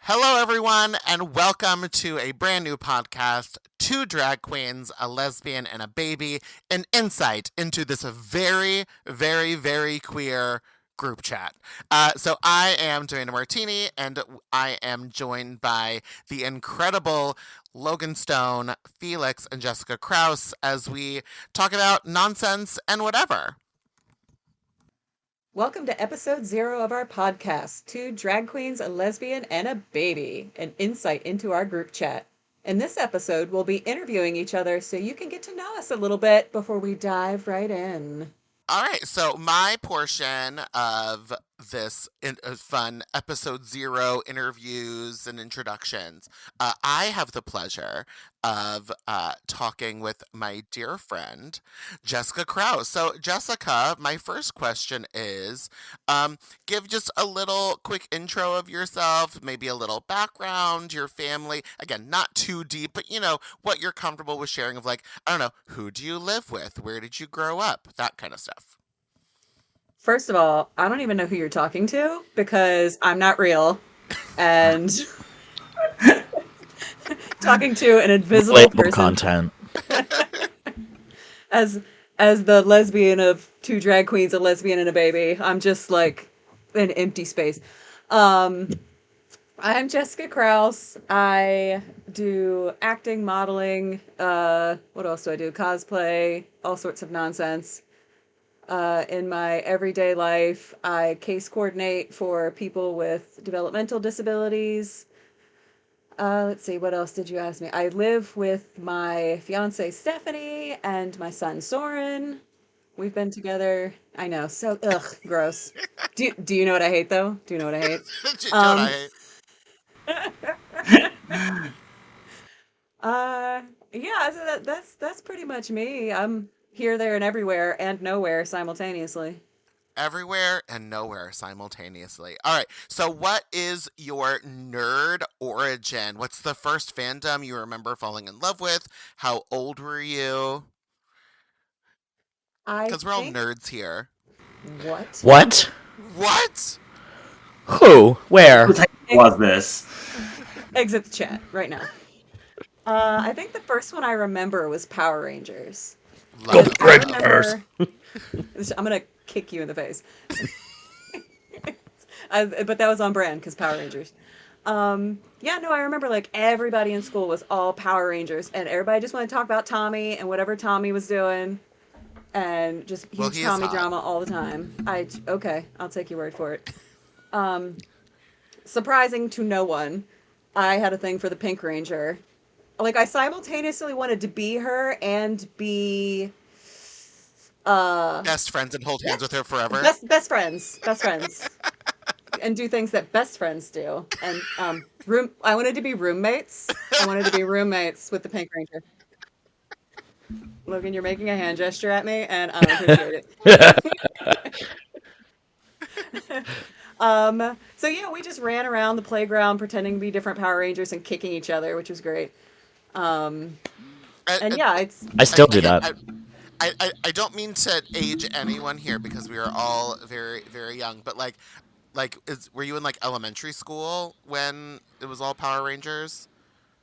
Hello, everyone, and welcome to a brand new podcast, Two Drag Queens, a Lesbian, and a Baby, an insight into this very, very, very queer group chat. So I am Joanna Martini, and I am joined by the incredible Logan Stone, Felix, and Jessica Krause as we talk about nonsense and whatever. Welcome to episode 0 of our podcast, Two Drag Queens, a Lesbian, and a Baby, an insight into our group chat. In this episode, we'll be interviewing each other so you can get to know us a little bit before we dive right in. All right, so my portion of this fun episode 0 interviews and introductions, I have the pleasure of talking with my dear friend Jessica Krause. So, Jessica, my first question is, give just a little quick intro of yourself, maybe a little background, your family. Again, not too deep, but what you're comfortable with sharing. Of like, I don't know, who do you live with? Where did you grow up? That kind of stuff. First of all, I don't even know who you're talking to because I'm not real and talking to an invisible Relatable person content. as as the lesbian of two drag queens, a lesbian and a baby. I'm just like an empty space. Um I'm Jessica Krause. I do acting, modeling, what else do I do? Cosplay, all sorts of nonsense. In my everyday life, I case coordinate for people with developmental disabilities. Let's see, what else did you ask me? I live with my fiance Stephanie and my son Soren. We've been together. I know, so gross. Do you know what I hate though? Do you know what I hate? Don't Um, I? Uh, yeah, so that's pretty much me. I'm here, there, and everywhere, and nowhere simultaneously. Everywhere and nowhere simultaneously. All right. So, what is your nerd origin? What's the first fandom you remember falling in love with? How old were you? I Because we're all think nerds here. what? What? What? Who? Who Where? type Ex- was this? Exit the chat right now. I think the first one I remember was Power Rangers Go Love because the I Power fandom. Rangers! remember. I'm gonna kick you in the face. But that was on brand because Power Rangers. Yeah, no, I remember like everybody in school was all Power Rangers, and everybody just wanted to talk about Tommy and whatever Tommy was doing, and just Well, huge he is Tommy hot. drama all the time. Okay, I'll take your word for it. Um, Surprising to no one, I had a thing for the Pink Ranger. Like I simultaneously wanted to be her and be uh Best friends and hold hands with her forever. best friends, and do things that best friends do. And room I wanted to be roommates. I wanted to be roommates with the Pink Ranger. Logan, you're making a hand gesture at me, and I don't appreciate it. So yeah, we just ran around the playground pretending to be different Power Rangers and kicking each other, which was great. Um, I, and I, yeah, it's I still do again, that. I don't mean to age anyone here because we are all very, very young, but were you in like elementary school when it was all Power Rangers?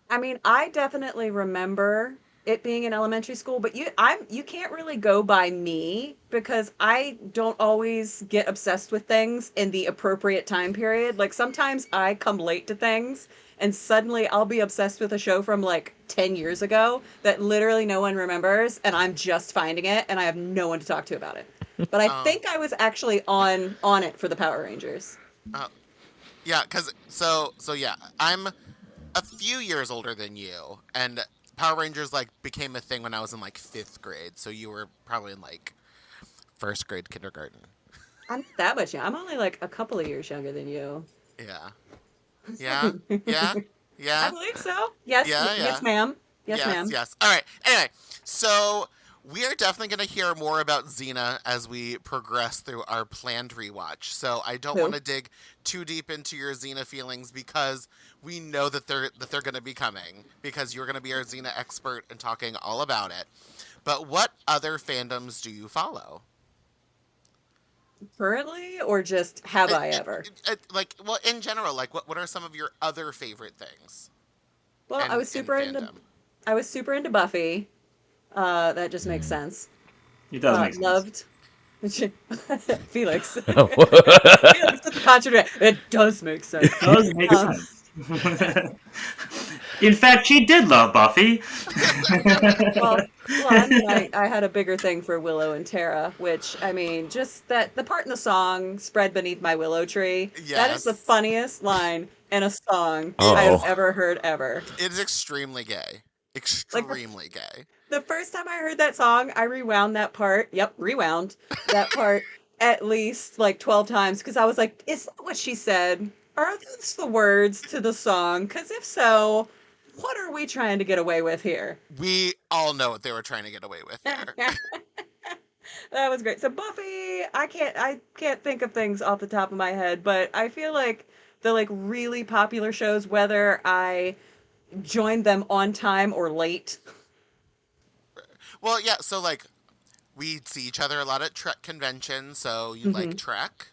I mean, I definitely remember it being in elementary school, but you can't really go by me because I don't always get obsessed with things in the appropriate time period. Like sometimes I come late to things and suddenly I'll be obsessed with a show from like 10 years ago that literally no one remembers and I'm just finding it and I have no one to talk to about it. But I Oh, think I was actually on it for the Power Rangers. oh, yeah, so yeah, I'm a few years older than you, and Power Rangers like became a thing when I was in like 5th grade. So you were probably in like first grade kindergarten. I'm not that much young. I'm only like a couple of years younger than you. Yeah, yeah, yeah, I yeah, believe so. Yes, yeah, yes, yeah. ma'am. Yes, Yes, ma'am. yes. All right. Anyway, so we are definitely going to hear more about Xena as we progress through our planned rewatch. So I don't want Who? to dig too deep into your Xena feelings because we know that they're going to be coming because you're going to be our Xena expert and talking all about it. But what other fandoms do you follow? Currently, or just have I ever? Like, well, in general, like, what are some of your other favorite things Well, in fandom? I was super into Buffy. That just makes sense. It does make sense. Loved Felix. Felix is the contradict. It does make It sense. does make Um, sense. In fact, she did love Buffy. well, I mean, I had a bigger thing for Willow and Tara, which, I mean, just that the part in the song, Spread Beneath My Willow Tree, that is the Yes, funniest line in a song I it's have Oh. ever heard ever. it's extremely gay, Like, extremely gay. the first time I heard that song, I rewound that part. Yep, rewound that part at least like 12 times because I was like, is that what she said? Are those the words to the song? Because if so, what are we trying to get away with here? We all know what they were trying to get away with there. That was great. So Buffy, I can't think of things off the top of my head, but I feel like the like really popular shows, whether I joined them on time or late. Well, yeah, so like we see each other a lot at Trek conventions, so you like Mhm. Trek?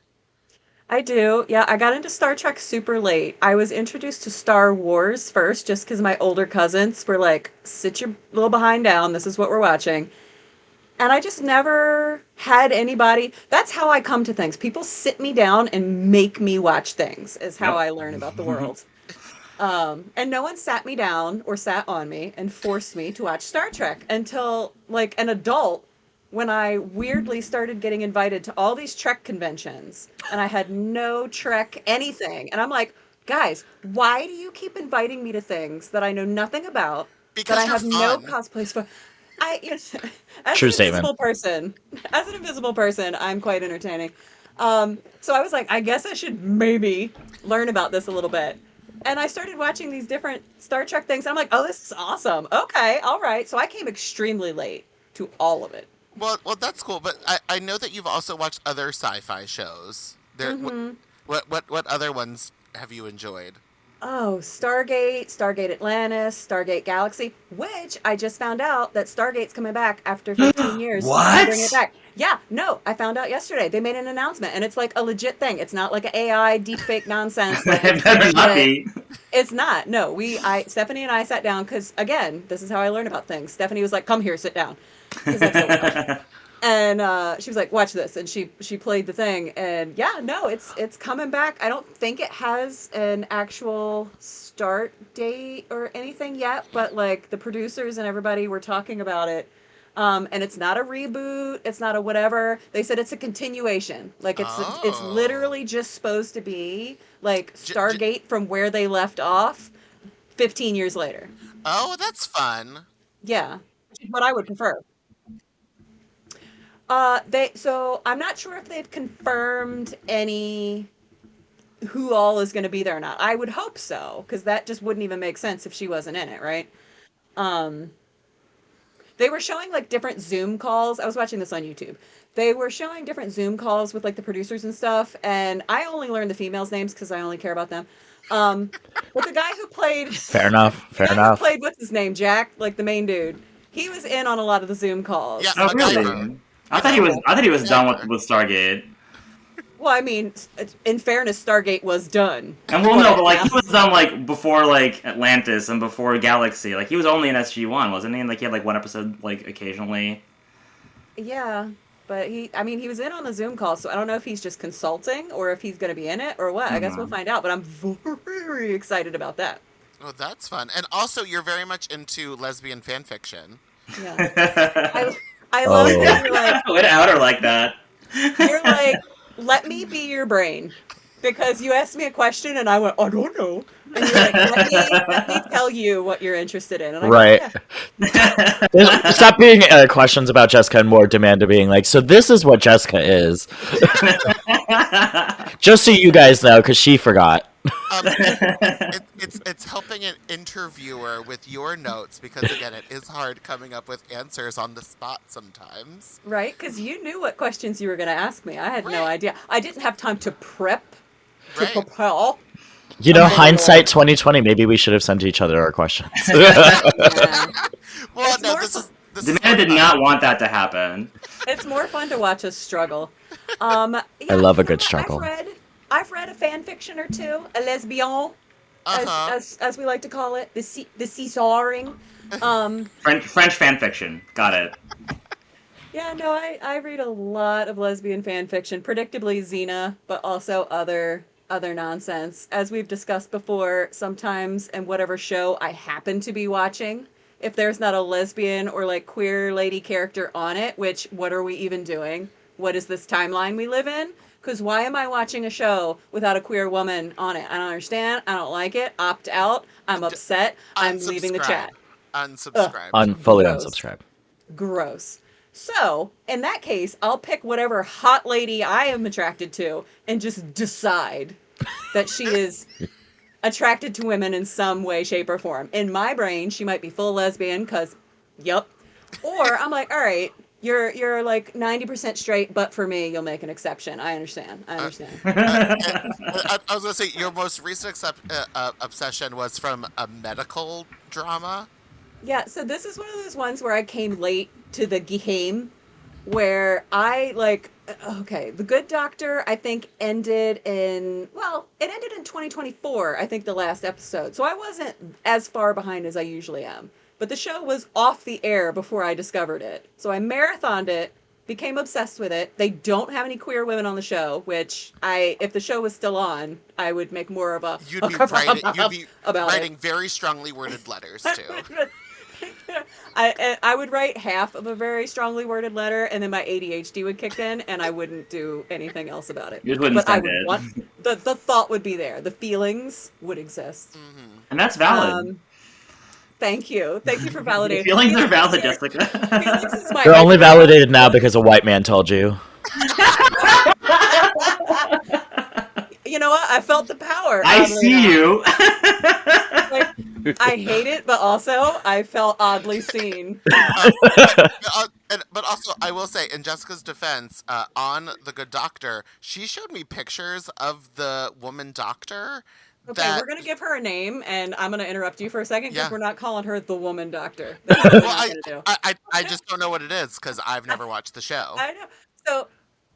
I do. Yeah, I got into Star Trek super late. I was introduced to Star Wars first just because my older cousins were like, sit your little behind down. This is what we're watching. And I just never had anybody. That's how I come to things. People sit me down and make me watch things, is how Yep. I learn about the world. And no one sat me down or sat on me and forced me to watch Star Trek until like an adult when I weirdly started getting invited to all these Trek conventions and I had no Trek anything. And I'm like, guys, why do you keep inviting me to things that I know nothing about, that I Because you're have no fun. cosplays for? I yes, as True an statement. invisible person, as an invisible person, I'm quite entertaining. So I was like, I guess I should maybe learn about this a little bit. And I started watching these different Star Trek things. And I'm like, oh, this is awesome. Okay, all right. So I came extremely late to all of it. Well, that's cool. But I know that you've also watched other sci-fi shows. There, Hmm. what other ones have you enjoyed? Oh, Stargate, Stargate Atlantis, Stargate Galaxy, which I just found out that Stargate's coming back after 15 years. They're bringing it What? back. Yeah, no, I found out yesterday. They made an announcement and it's like a legit thing. It's not like an AI deepfake nonsense. Like It it's better not legit. be. It's not. No, Stephanie and I sat down because again, this is how I learn about things. Stephanie was like, "Come here, sit down," because that's how we are. And she was like, "Watch this," and she played the thing, and yeah, no, it's coming back. I don't think it has an actual start date or anything yet, but like the producers and everybody were talking about it. And it's not a reboot. It's not a whatever. They said it's a continuation. Like it's Oh, literally just supposed to be like j- j- Stargate from where they left off 15 years later. oh, that's fun. Yeah, which is what I would prefer. So I'm not sure if they've confirmed any who all is going to be there or not. I would hope so, because that just wouldn't even make sense if she wasn't in it, right? Um, they were showing like different Zoom calls. I was watching this on YouTube. They were showing different Zoom calls with like the producers and stuff, and I only learned the females' names because I only care about them. Um, but the guy who played Fair enough. the Fair guy who enough. played what's his name, Jack, like the main dude, he was in on a lot of the Zoom Yeah, calls. Oh, MacGyver. really? You know, Cool. I thought he was done MacGyver. with Stargate. Well, I mean, in fairness, Stargate was done. And we'll know, But but like yeah, he was done like before like Atlantis and before Galaxy. Like he was only in SG-1, wasn't he? And like he had like one episode like occasionally. yeah. But I mean, he was in on the Zoom call, so I don't know if he's just consulting or if he's going to be in it or what. I guess we'll Hmm. find out. But I'm very excited about that. Oh, that's fun. And also, you're very much into lesbian fan fiction. Yeah, Way I I love that Oh. to out her like that. you're like, let me be your brain because you asked me a question and I went, I don't know, and you're like, let me tell you what you're interested in, and I go, Right. yeah, Stop being questions about Jessica and more demand to being like, so this is what Jessica is. Just so you guys know, because she forgot. It's helping an interviewer with your notes because again, it is hard coming up with answers on the spot sometimes. right, because you knew what questions you were going to ask me. I had no Right, idea. I didn't have time to prep to right. prepare. You know, Okay, hindsight 2020. Maybe we should have sent each other our questions. yeah. Well, It's no, more this is Demand more did fun. not want that to happen. it's more fun to watch us struggle. Yeah, I love a you know good what? struggle. I've read a fan fiction or two, a lesbian, Uh-huh. as we like to call it, the seesawing. Um, French fan fiction. Got it. yeah, no, I read a lot of lesbian fan fiction, predictably Xena, but also other nonsense. As we've discussed before, sometimes in whatever show I happen to be watching, if there's not a lesbian or like queer lady character on it, which what are we even doing? What is this timeline we live in? Because why am I watching a show without a queer woman on it? I don't understand. I don't like it. Opt out. I'm D- upset. I'm leaving the Unsubscribe. chat. Ugh, Unsubscribe. Fully gross. unsubscribe. Gross. So, in that case, I'll pick whatever hot lady I am attracted to and just decide that she is attracted to women in some way, shape, or form. In my brain, she might be full lesbian because, yup. Or I'm like, all right, you're like 90% straight, but for me, you'll make an exception. I understand. I Uh, understand. uh, uh, I was gonna say your most recent obsession was from a medical drama. Yeah, so this is one of those ones where I came late to the game where I like okay, The Good Doctor I think ended in well, it ended in 2024, I think the last episode. So I wasn't as far behind as I usually am. But the show was off the air before I discovered it. So I marathoned it, became obsessed with it. They don't have any queer women on the show, which I if the show was still on, I would make more of a You'd be about it. writing very strongly worded letters too. I would write half of a very strongly worded letter, and then my ADHD would kick in, and I wouldn't do anything else about it. You just wouldn't But I send would want it. the thought would be there. The feelings would exist. Hmm. And that's valid. Thank you for Your validating. feelings are Feelings valid, here- Feelings Jessica. is my They're only hyperlink. validated now because a white man told you. You know what? I felt the power. I oddly see enough. you. Like, I hate it, but also I felt oddly seen. But also, I will say, in Jessica's defense, on The Good Doctor, she showed me pictures of the woman doctor. Okay, That we're gonna give her a name, and I'm gonna interrupt you for a second because yeah. we're not calling her the woman doctor. That's what we're Well, not gonna do. I just don't know what it is because I've never watched the show. I know.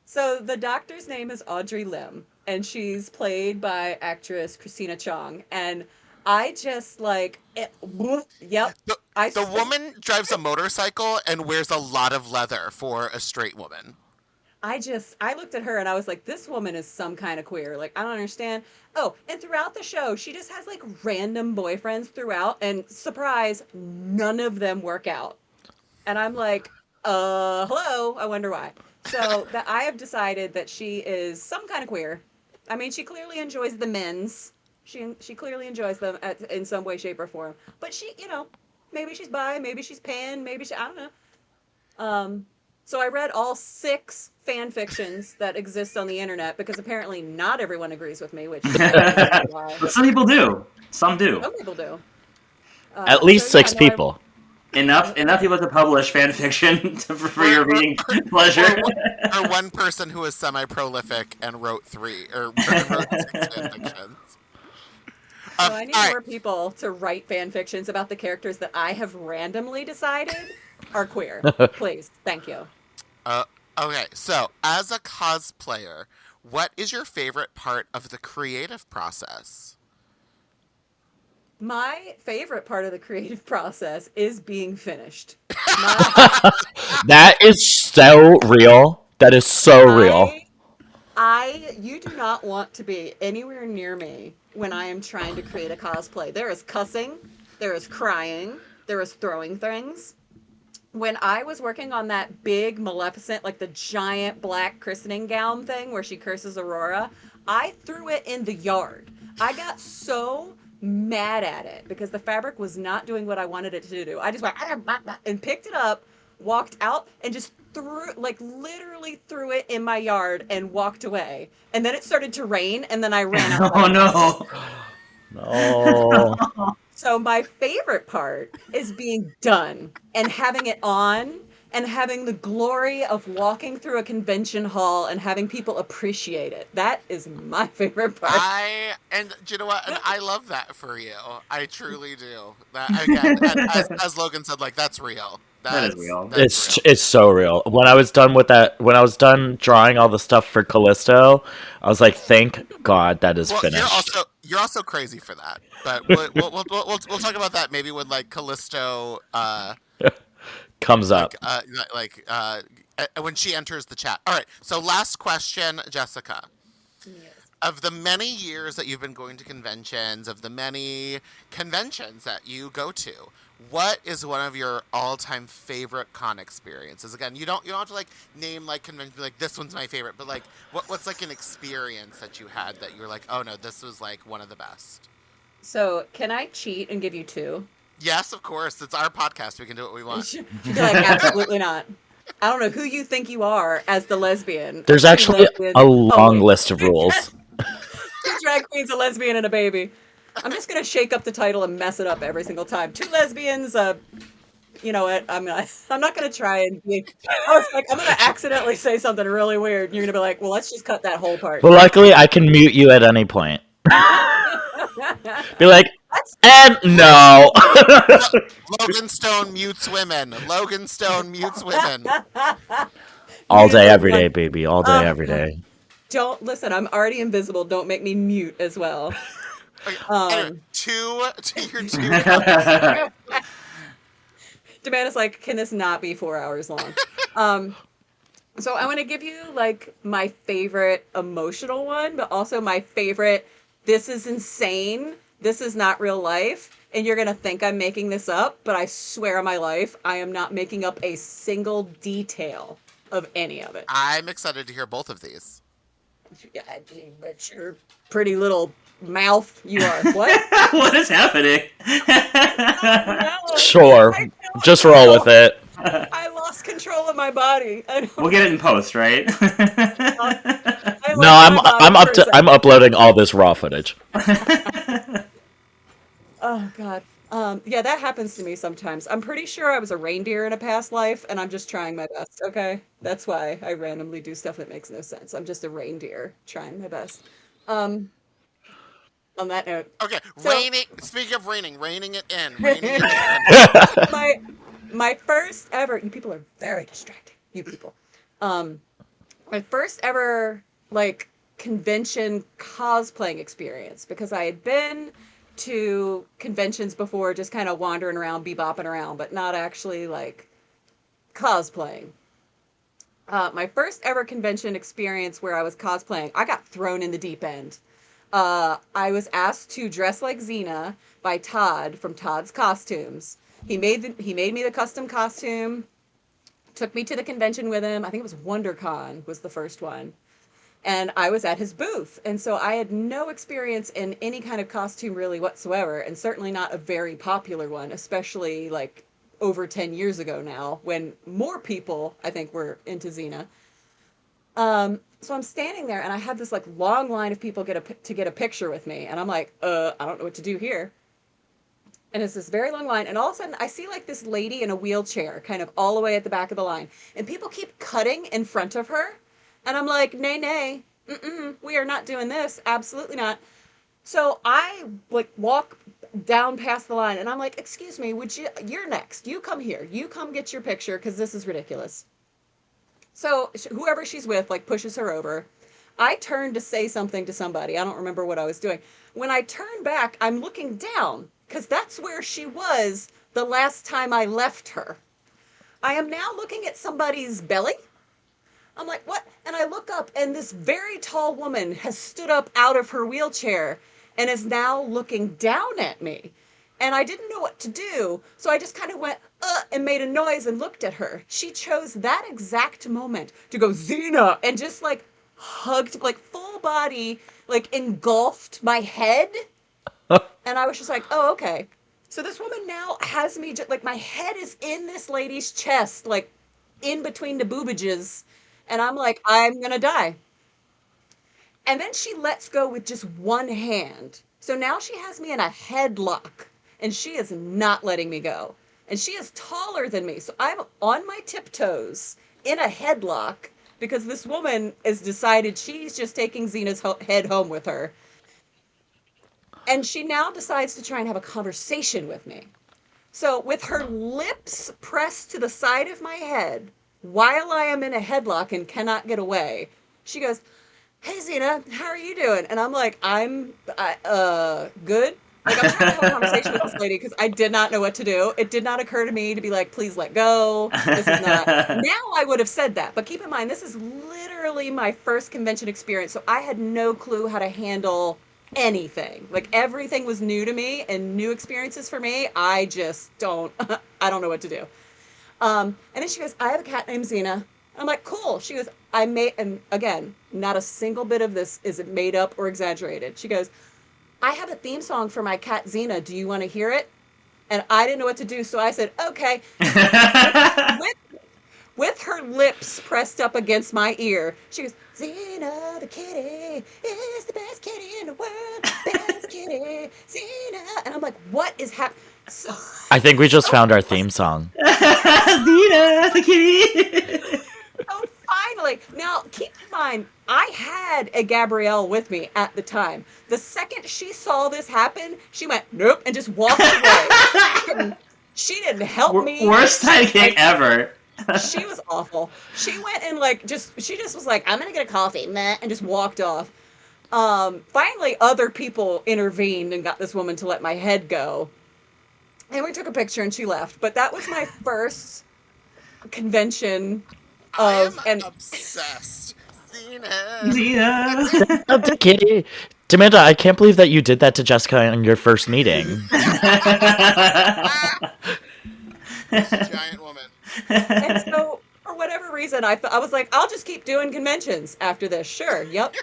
So the doctor's name is Audrey Lim, and she's played by actress Christina Chong. And I just like it. Yep. The, I the woman drives a motorcycle and wears a lot of leather for a straight woman. I looked at her and I was like, this woman is some kind of queer. Like, I don't understand. Oh, and throughout the show, she just has like random boyfriends throughout, and surprise, none of them work out. And I'm like, hello, I wonder why. So that I have decided that she is some kind of queer. I mean, she clearly enjoys the men's. She clearly enjoys them in some way, shape, or form. But she, maybe she's bi, maybe she's pan, maybe she, I don't know. So I read all 6 fan fictions that exist on the internet because apparently not everyone agrees with me, which I don't know why. But some people do. Some do. Some people do. At least So, yeah, 6 no, people. Enough people to publish fan fiction for your reading pleasure. Or one person who is semi-prolific and wrote 3 or wrote 6 fan fictions. So I need all right. more people to write fan fictions about the characters that I have randomly decided are queer. Please. Thank you. Okay, so as a cosplayer, what is your favorite part of the creative process? My favorite part of the creative process is being finished. That is so real. That is so real. You do not want to be anywhere near me when I am trying to create a cosplay. There is cussing, there is crying, there is throwing things. When I was working on that big Maleficent, like the giant black christening gown thing where she curses Aurora, I threw it in the yard. I got so mad at it because the fabric was not doing what I wanted it to do. I just went and picked it up, walked out, and just literally threw it in my yard and walked away. And then it started to rain, and then I ran out. Oh no. No. So my favorite part is being done and having it on and having the glory of walking through a convention hall and having people appreciate it. That is my favorite part. And do you know what? And I love that for you. I truly do. That again, as Logan said, like that's real. That is real. That's real. It's so real. When I was done with that, when I was done drawing all the stuff for Callisto, I was like, "Thank God that is Well, finished." you're also crazy for that. But we'll talk about that maybe when like Callisto Comes up. when she enters the chat. All right. So last question, Jessica. Yes. Of the many years that you've been going to conventions, of the many conventions that you go to, what is one of your all-time favorite con experiences? Again, you don't have to like name like convention like this one's my favorite, but like what's like an experience that you had that you were like, oh no, this was like one of the best. So, can I cheat and give you two? Yes, of course. It's our podcast. We can do what we want. She'd be like, absolutely not. I don't know who you think you are as the lesbian. There's Two actually lesbians. a Oh, long wait. list of rules. Two drag queens, a lesbian, and a baby. I'm just gonna shake up the title and mess it up every single time. Two lesbians. You know what? I'm not gonna try and be. I was like, I'm gonna accidentally say something really weird. And you're gonna be like, well, let's just cut that whole part. But luckily, I can mute you at any point. Be like, and no. Logan Stone mutes women. Logan Stone mutes women. All day, every day, baby. All day, every day. Don't listen. I'm already invisible. Don't make me mute as well. Anyway, to your two. Demanda's like, can this not be 4 hours long? So I want to give you like my favorite emotional one, but also my favorite. This is insane. This is not real life. And you're going to think I'm making this up, but I swear on my life, I am not making up a single detail of any of it. I'm excited to hear both of these. Yeah, but your pretty little mouth you are. What? What is happening? No, Sure. Just roll with it. I lost control of my body. We'll get it in post, right? No, I'm uploading all this raw footage. Oh God. Yeah, that happens to me sometimes. I'm pretty sure I was a reindeer in a past life, and I'm just trying my best. Okay, that's why I randomly do stuff that makes no sense. I'm just a reindeer trying my best. Um, on that note, Okay, So- raining. Speaking of raining it in. Raining it in. my first ever. You people are very distracting. You people. My first ever like convention cosplaying experience, because I had been to conventions before, just kind of wandering around, bebopping around, but not actually like cosplaying. My first ever convention experience where I was cosplaying, I got thrown in the deep end. I was asked to dress like Xena by Todd from Todd's Costumes. He made me the custom costume. Took me to the convention with him. I think it was WonderCon was the first one. And I was at his booth. And so I had no experience in any kind of costume really whatsoever, and certainly not a very popular one, especially like over 10 years ago now, when more people, I think, were into Xena. So I'm standing there, and I had this like long line of people to get a picture with me, and I'm like, I don't know what to do here. And it's this very long line, and all of a sudden I see like this lady in a wheelchair kind of all the way at the back of the line, and people keep cutting in front of her, and I'm like, nay, we are not doing this, absolutely not. So I like walk down past the line, and I'm like, excuse me, you're next, you come here, you come get your picture, because this is ridiculous. So whoever she's with like pushes her over. I turn to say something to somebody. I don't remember what I was doing. When I turn back, I'm looking down, because that's where she was the last time I left her. I am now looking at somebody's belly. I'm like, what? And I look up, and this very tall woman has stood up out of her wheelchair and is now looking down at me. And I didn't know what to do, so I just kind of went, and made a noise and looked at her. She chose that exact moment to go, Xena, and just like hugged, like full body, like engulfed my head. And I was just like, oh, okay. So this woman now has me, like my head is in this lady's chest, like in between the boobages. And I'm like, I'm going to die. And then she lets go with just one hand. So now she has me in a headlock, and she is not letting me go. and she is taller than me. So I'm on my tiptoes in a headlock because this woman has decided she's just taking Xena's head home with her. And she now decides to try and have a conversation with me. So, with her lips pressed to the side of my head while I am in a headlock and cannot get away, she goes, "Hey, Xena, how are you doing?" And I'm like, good. Like, I'm trying to have a conversation with this lady because I did not know what to do. It did not occur to me to be like, please let go. This is not. Now I would have said that. But keep in mind, this is literally my first convention experience. So I had no clue how to handle anything. Like, everything was new to me and new experiences for me. I just don't, I don't know what to do. And then she goes, "I have a cat named Xena." I'm like, "Cool." She goes, "I made," and again, not a single bit of this is made up or exaggerated. She goes, "I have a theme song for my cat Xena. Do you want to hear it?" And I didn't know what to do, so I said, "Okay." with, with her lips pressed up against my ear, she goes, "Xena the kitty is the best kitty in the world, best kitty, Xena." And I'm like, "What is happening?" So, I think we just found our theme song. Xena the kitty. so finally, now keep in mind, I had a Gabrielle with me at the time. The second she saw this happen, she went, "Nope," and just walked away. She didn't help me. Worst sidekick ever. She was awful. She went and she just was like, "I'm gonna get a coffee," meh, and just walked off. Finally, other people intervened and got this woman to let my head go. And we took a picture and she left. But that was my first convention I of, am and obsessed. Xena. Oh, the kitty. Demanda, I can't believe that you did that to Jessica in your first meeting. Giant woman. and so for whatever reason, I was like, I'll just keep doing conventions after this. Sure, yep.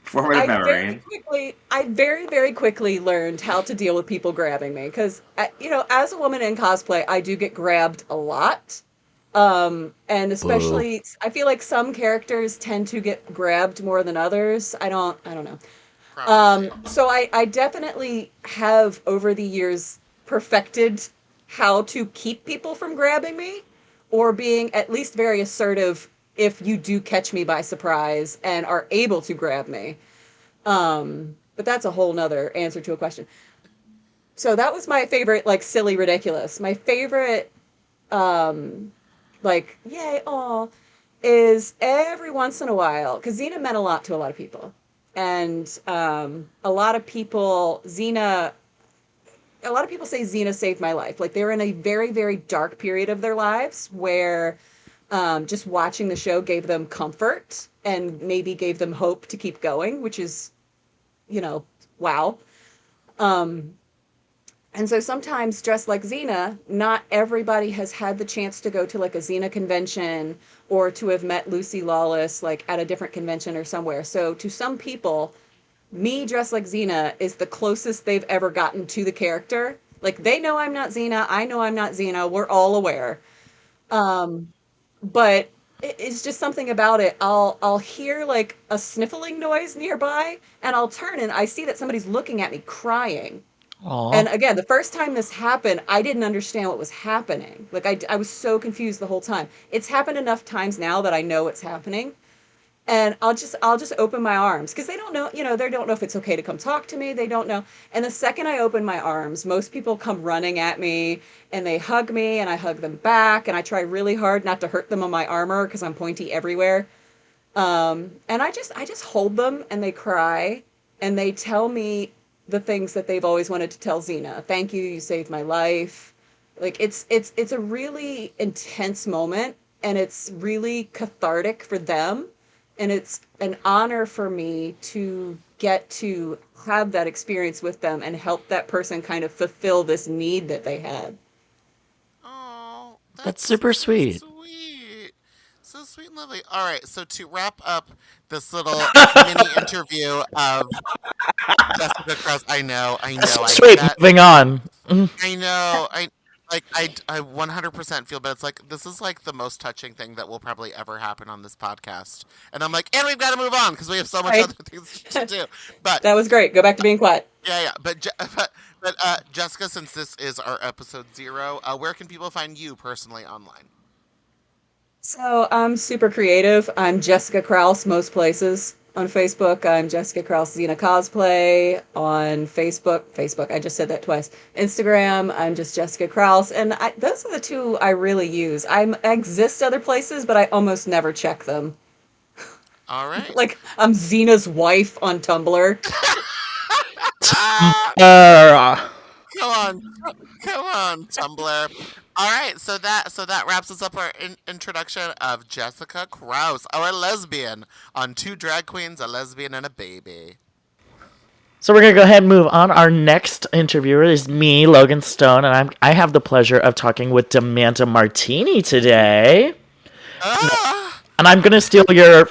Formative memory. I very, very quickly learned how to deal with people grabbing me because, as a woman in cosplay, I do get grabbed a lot. And especially, I feel like some characters tend to get grabbed more than others. I don't know. Probably. So I definitely have over the years perfected how to keep people from grabbing me or being at least very assertive if you do catch me by surprise and are able to grab me. But that's a whole nother answer to a question. So that was my favorite, like, silly, ridiculous. My favorite, yay, aw, is every once in a while, because Xena meant a lot to a lot of people. And a lot of people say Xena saved my life. Like, they were in a very, very dark period of their lives where just watching the show gave them comfort and maybe gave them hope to keep going, which is, wow. And so sometimes, dressed like Xena, not everybody has had the chance to go to like a Xena convention or to have met Lucy Lawless like at a different convention or somewhere. So to some people, me dressed like Xena is the closest they've ever gotten to the character. Like, they know I'm not Xena, I know I'm not Xena, we're all aware. But it's just something about it. I'll hear like a sniffling noise nearby and I'll turn and I see that somebody's looking at me crying. And Aw. again, the first time this happened, I didn't understand what was happening. Like, I was so confused the whole time. It's happened enough times now that I know what's happening. And I'll just open my arms because they don't know, they don't know if it's okay to come talk to me. They don't know. And the second I open my arms, most people come running at me and they hug me and I hug them back. And I try really hard not to hurt them on my armor because I'm pointy everywhere. And I just hold them and they cry and they tell me the things that they've always wanted to tell Xena. "Thank you, you saved my life." Like, it's a really intense moment and it's really cathartic for them. And it's an honor for me to get to have that experience with them and help that person kind of fulfill this need that they had. Oh, That's super so sweet. sweet. So sweet and lovely. All right, so to wrap up this little mini interview of Jessica Krause, I know, Sweet, moving on. I know, I 100% feel, but it's like, this is like the most touching thing that will probably ever happen on this podcast. And I'm like, and we've got to move on because we have so much Right. other things to do. But That was great. Go back to being quiet. yeah, but Jessica, since this is our episode 0, where can people find you personally online? So I'm super creative. I'm Jessica Kraus most places. On Facebook, I'm Jessica Kraus Xena Cosplay. On Facebook, I just said that twice. Instagram, I'm just Jessica Kraus. And those are the two I really use. I exist other places, but I almost never check them. All right. Like, I'm Xena's wife on Tumblr. Ah, Uh, come on, come on, Tumblr. All right, so that wraps us up our introduction of Jessica Krause, our lesbian on Two Drag Queens, a Lesbian and a Baby. so we're gonna go ahead and move on. Our next interviewer is me, Logan Stone, and I have the pleasure of talking with Demanda Martini today. Ah, And I'm gonna steal your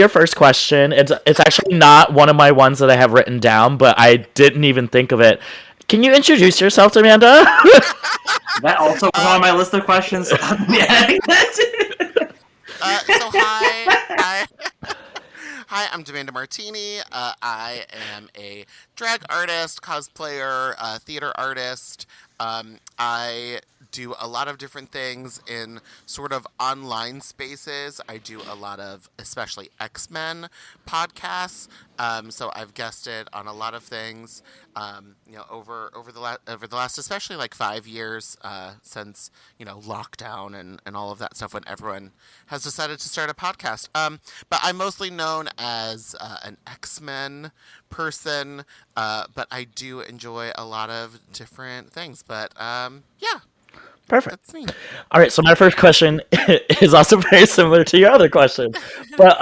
first question. It's actually not one of my ones that I have written down, but I didn't even think of it. Can you introduce yourself, Amanda? That also was on my list of questions. So I'll be adding that. so hi, hi, I'm Demanda Martini. I am a drag artist, cosplayer, theater artist. I do a lot of different things in sort of online spaces. I do a lot of, especially X-Men podcasts. So I've guested on a lot of things. Over the last, especially like 5 years, since lockdown and all of that stuff, when everyone has decided to start a podcast. But I'm mostly known as an X-Men person, but I do enjoy a lot of different things. But yeah, Perfect. that's me. All right, so my first question is also very similar to your other question, but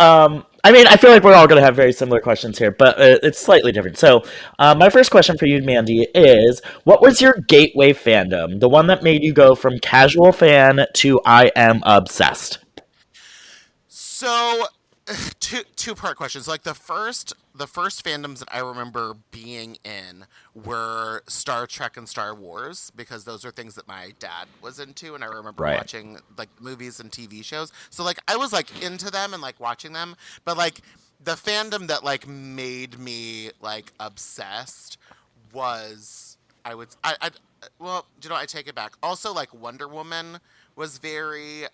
I mean, I feel like we're all going to have very similar questions here, but it's slightly different. So, my first question for you, Mandy, is what was your gateway fandom, the one that made you go from casual fan to I am obsessed? So, two-part questions. Like the first fandoms that I remember being in were Star Trek and Star Wars, because those are things that my dad was into, and I remember Right. watching like movies and TV shows. So like I was like into them and like watching them, but like the fandom that like made me like obsessed was I well, I take it back. Also, like Wonder Woman was very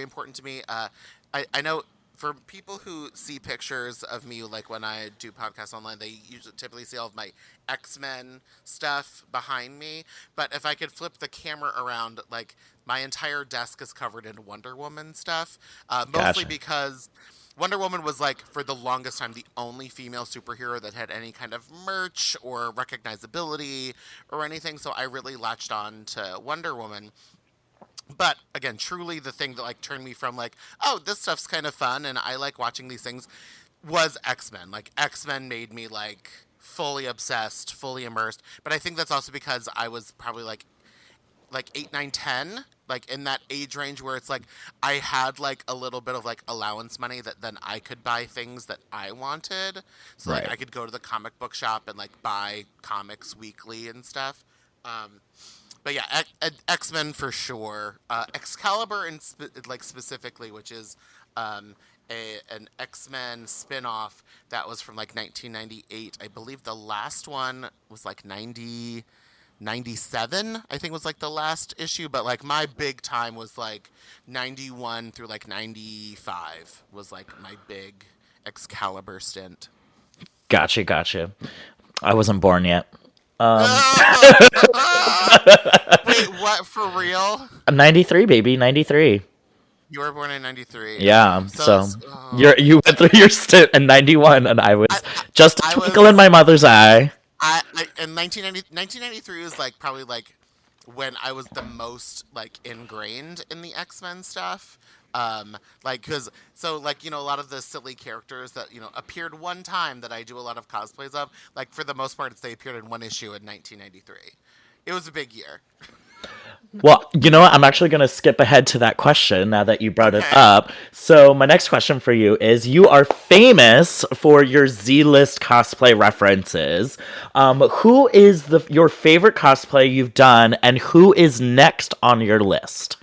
important to me. I know for people who see pictures of me, like when I do podcasts online, they usually typically see all of my X-Men stuff behind me. But if I could flip the camera around, like my entire desk is covered in Wonder Woman stuff, mostly Gotcha. because Wonder Woman was like for the longest time the only female superhero that had any kind of merch or recognizability or anything. So I really latched on to Wonder Woman. But again, truly the thing that like turned me from like, oh, this stuff's kind of fun and I like watching these things, was X-Men. Like X-Men made me like fully obsessed, fully immersed. But I think that's also because I was probably like 8, 9, 10, like in that age range where it's like I had like a little bit of like allowance money that then I could buy things that I wanted. So like Right. I could go to the comic book shop and like buy comics weekly and stuff. Um, but yeah, X-Men for sure. Excalibur and like specifically, which is an X-Men spin-off that was from like 1998. I believe the last one was like 97, I think was like the last issue, but like my big time was like 91 through like 95 was like my big Excalibur stint. Gotcha. I wasn't born yet. Wait, what, for real? 93, baby, 93. You were born in 93. Yeah, So, so you went through your stint in 91, and I was I, just a I twinkle in was my mother's eye. in 1993 is like probably like when I was the most like ingrained in the X-Men stuff. Like, cause so like a lot of the silly characters that appeared one time that I do a lot of cosplays of. Like for the most part, they appeared in one issue in 1993. It was a big year. Well, you know what? I'm actually going to skip ahead to that question now that you brought it Okay. up. So, my next question for you is you are famous for your Z-list cosplay references. Who is your favorite cosplay you've done, and who is next on your list?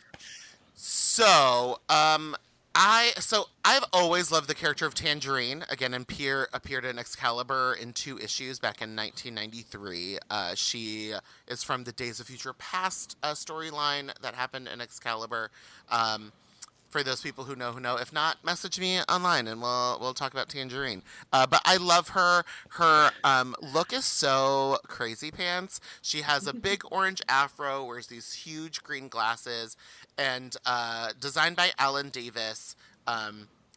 So, I've always loved the character of Tangerine. Again, appeared in Excalibur in 2 issues back in 1993. She is from the Days of Future Past storyline that happened in Excalibur. Um, for those people who know, who know. If not, message me online and we'll talk about Tangerine. But I love her. Her look is so crazy pants. She has a big orange afro, wears these huge green glasses, and designed by Alan Davis.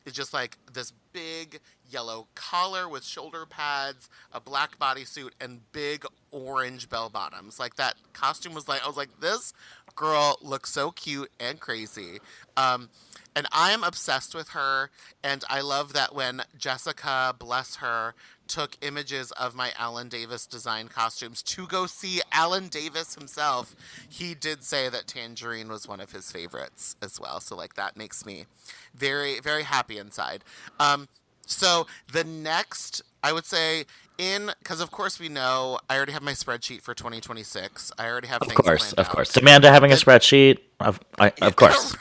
It's just like this big yellow collar with shoulder pads, a black bodysuit, and big orange bell bottoms. Like that costume was like, I was like, this girl looks so cute and crazy. Um, and I am obsessed with her. And I love that when Jessica, bless her, took images of my Alan Davis design costumes to go see Alan Davis himself, he did say that Tangerine was one of his favorites as well. So like that makes me very, very happy inside. Um, so the next, I would say, because of course we know I already have my spreadsheet for 2026. I already have things planned Of out. course. Amanda having a The spreadsheet. Of course.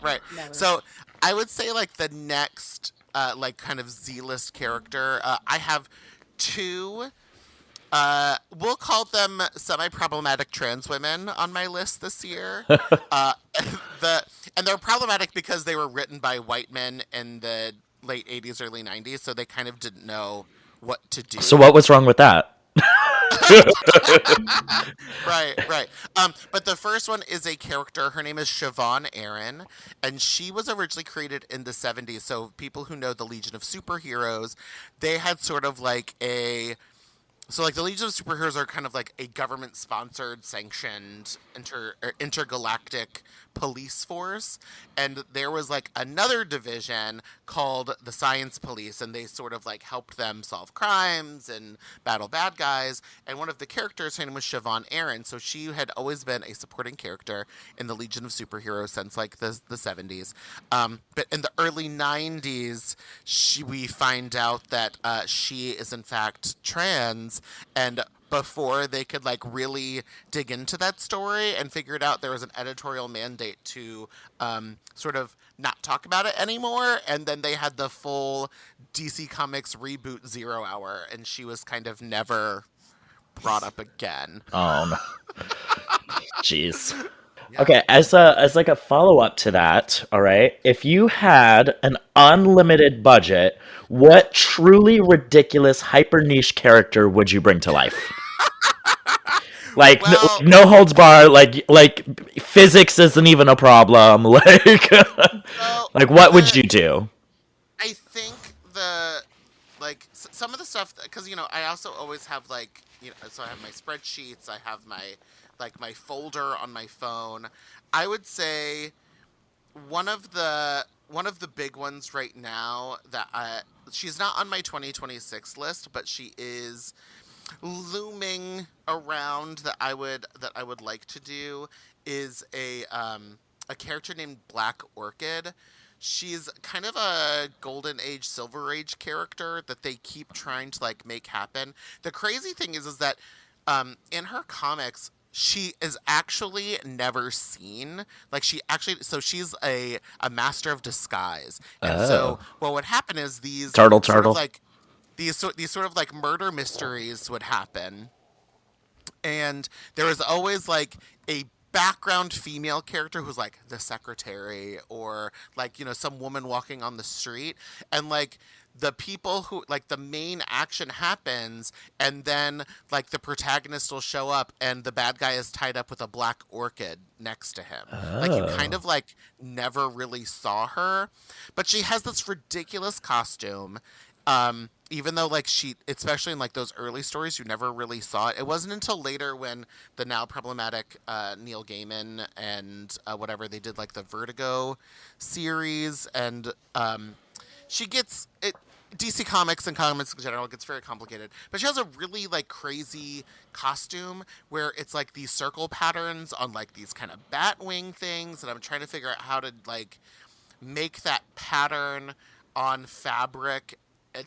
right. Never. So I would say like the next like kind of Z-list character. I have two. We'll call them semi-problematic trans women on my list this year. Uh, the and they're problematic because they were written by white men in the late 80s, early 90s, so they kind of didn't know what to So do. what was wrong with that? Right, right. But the first one is a character. Her name is Siobhan Aaron, and she was originally created in the 70s. So people who know the Legion of Superheroes, they had sort of like a so, like, the Legion of Superheroes are kind of like a government-sponsored, sanctioned intergalactic police force, and there was like another division called the Science Police, and they sort of like helped them solve crimes and battle bad guys. And one of the characters, her name was Siobhan Aaron, so she had always been a supporting character in the Legion of Superheroes since like the 70s. But in the early 90s, we find out that she is in fact trans, and before they could like really dig into that story and figure it out, there was an editorial mandate to sort of not talk about it anymore, and then they had the full DC Comics reboot 0 Hour, and she was kind of never brought up again. Oh no. Jeez. Yeah. Okay, as like a follow up to that, all right. If you had an unlimited budget, what truly ridiculous hyper niche character would you bring to life? Like Well, no holds bar. Like physics isn't even a problem. so Like what would the you do? I think the like some of the stuff because I also always have like so I have my spreadsheets, I have my like my folder on my phone. I would say one of the big ones right now that she's not on my 2026 list, but she is looming around that I would like to do is a character named Black Orchid. She's kind of a golden age, silver age character that they keep trying to like make happen. The crazy thing is that in her comics she is actually never seen. Like so she's a master of disguise. And Oh, so what would happen is turtle, sort of turtle. like these sort of like murder mysteries would happen, and there was always like a background female character who's like the secretary or like some woman walking on the street, and like the people who like the main action happens, and then like the protagonist will show up and the bad guy is tied up with a black orchid next to him. Like you kind Oh, of like never really saw her, but she has this ridiculous costume. Even though like she, especially in like those early stories, you never really saw it. It wasn't until later when the now problematic Neil Gaiman and whatever they did like the Vertigo series, and she gets it. DC Comics and comics in general gets very complicated, but she has a really like crazy costume where it's like these circle patterns on like these kind of bat wing things, and I'm trying to figure out how to like make that pattern on fabric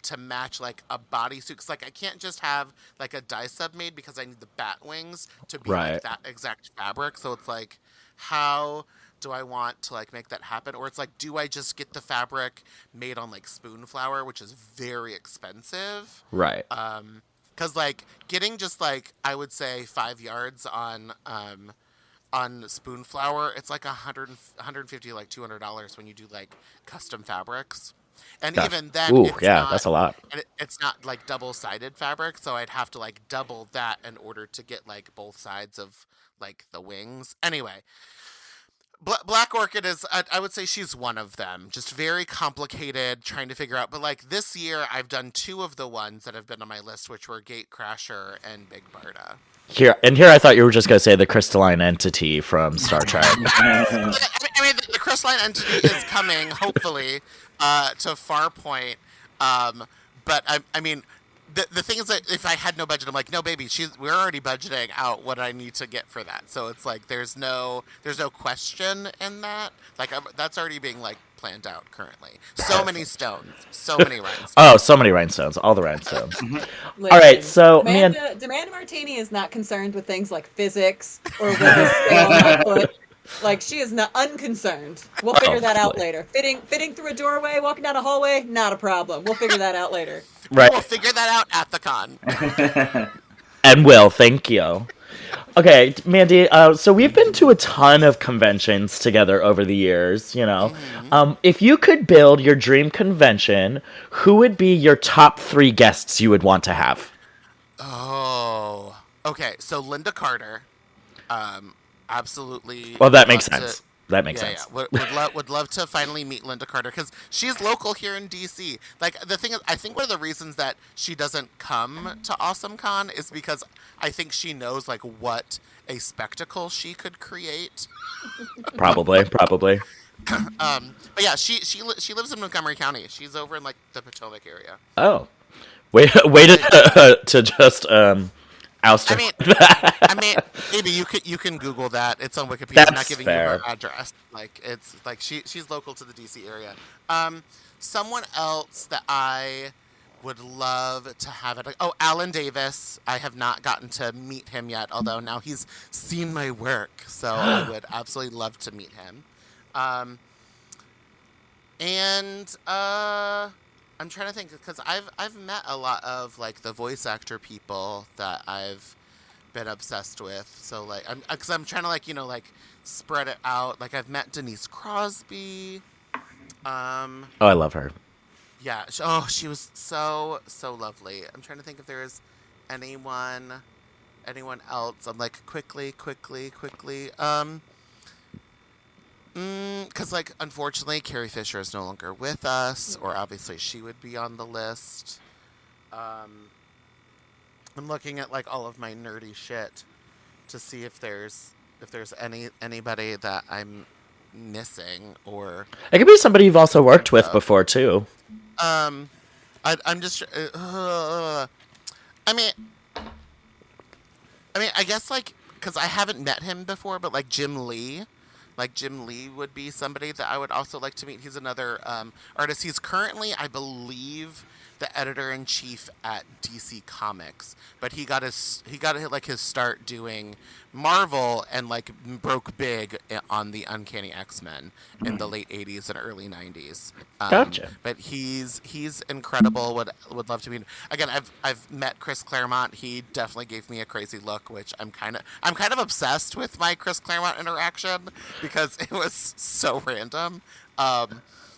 to match like a bodysuit. Because like I can't just have like a dye sub made because I need the bat wings to be like right. that exact fabric. So it's like how do I want to like make that happen? Or it's like, do I just get the fabric made on like spoon flour, which is very expensive? Right. Because like getting just like I would say 5 yards on spoon flour, it's like 150 like $200 when you do like custom fabrics. And Gosh. even then, Ooh, yeah, that's a lot. it's not like double-sided fabric, so I'd have to like double that in order to get like both sides of like the wings. Anyway, Black Orchid is, I would say she's one of them. Just very complicated, trying to figure out. But like this year, I've done two of the ones that have been on my list, which were Gatecrasher and Big Barda. Here I thought you were just gonna say the crystalline entity from Star Trek. I mean, the crystalline entity is coming, hopefully, to Farpoint. But I mean, the thing is that if I had no budget, I'm like, no, baby, we're already budgeting out what I need to get for that. So it's like there's no question in that. Like that's already being like planned out currently. So many stones, so many rhinestones. Oh, so many rhinestones, all the rhinestones. Listen, All right, so Amanda Martini is not concerned with things like physics or will this stay on my foot. Like she is not unconcerned. We'll figure that out later. Fitting through a doorway, walking down a hallway, not a problem. We'll figure that out later. Right. We'll figure that out at the con. And will, thank you. Okay, Mandy, so we've been to a ton of conventions together over the years, you know. Mm-hmm. If you could build your dream convention, who would be your top 3 guests you would want to have? Oh, okay. So Linda Carter, absolutely. Well, that makes sense. That makes sense. Yeah. Would love to finally meet Linda Carter because she's local here in DC. Like the thing is, I think one of the reasons that she doesn't come to AwesomeCon is because I think she knows like what a spectacle she could create. Probably. But yeah, she lives in Montgomery County. She's over in like the Potomac area. Oh, way to just oust her. I mean, maybe you can Google that. It's on Wikipedia. That's I'm not giving fair. you her address. Like it's like she's local to the DC area. Someone else that I would love to have it. Oh, Alan Davis. I have not gotten to meet him yet, although now he's seen my work, so I would absolutely love to meet him. I'm trying to think because I've met a lot of like the voice actor people that I've been obsessed with. So like I'm trying to like like spread it out. Like I've met Denise Crosby. Oh, I love her. Yeah. She was so lovely. I'm trying to think if there's anyone else. I'm like quickly. Because, like, unfortunately, Carrie Fisher is no longer with us, or obviously she would be on the list. I'm looking at, like, all of my nerdy shit to see if there's anybody that I'm missing, or... It could be somebody you've also worked with before, too. I'm just... I mean, I guess, like, because I haven't met him before, but, like, Jim Lee... Like Jim Lee would be somebody that I would also like to meet. He's another artist. He's currently, I believe, the editor-in-chief at DC Comics, but he got his start doing Marvel and like broke big on the Uncanny X-Men in the late '80s and early '90s. Gotcha. But he's incredible. Would love to meet him. Again, I've met Chris Claremont. He definitely gave me a crazy look, which I'm kind of obsessed with my Chris Claremont interaction because it was so random.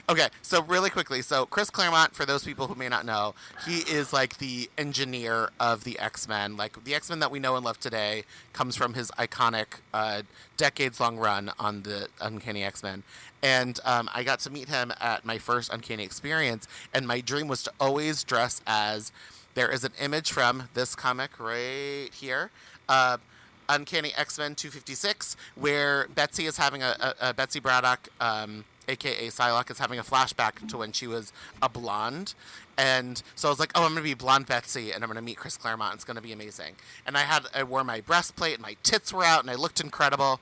Okay, so really quickly, Chris Claremont, for those people who may not know, he is like the engineer of the X-Men. Like the X-Men that we know and love today comes from his iconic decades-long run on the Uncanny X-Men. And I got to meet him at my first Uncanny experience, and my dream was to always dress as, there is an image from this comic right here, Uncanny X-Men 256, where Betsy is having a Betsy Braddock, aka Psylocke, is having a flashback to when she was a blonde. And so I was like, oh, I'm going to be blonde Betsy, and I'm going to meet Chris Claremont. It's going to be amazing. And I wore my breastplate, and my tits were out, and I looked incredible.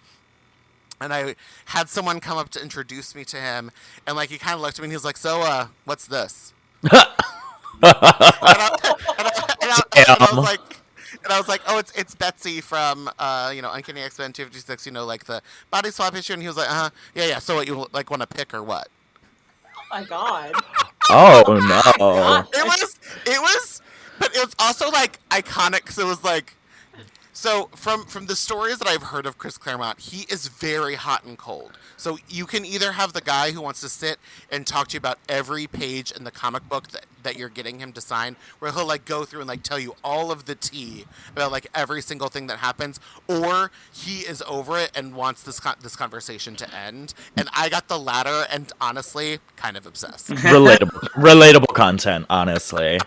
And I had someone come up to introduce me to him, and like he kind of looked at me, and he was like, so, what's this? And I And I was like, oh, it's Betsy from Uncanny X-Men 256, like the body swap issue, and he was like, yeah. So what, you like want to pick or what? Oh my god. Oh God. no. It was, but it was also like iconic because it was like. So from the stories that I've heard of Chris Claremont, he is very hot and cold. So you can either have the guy who wants to sit and talk to you about every page in the comic book that you're getting him to sign, where he'll like go through and like tell you all of the tea about like every single thing that happens, or he is over it and wants this conversation to end. And I got the latter, and honestly, kind of obsessed. Relatable content, honestly.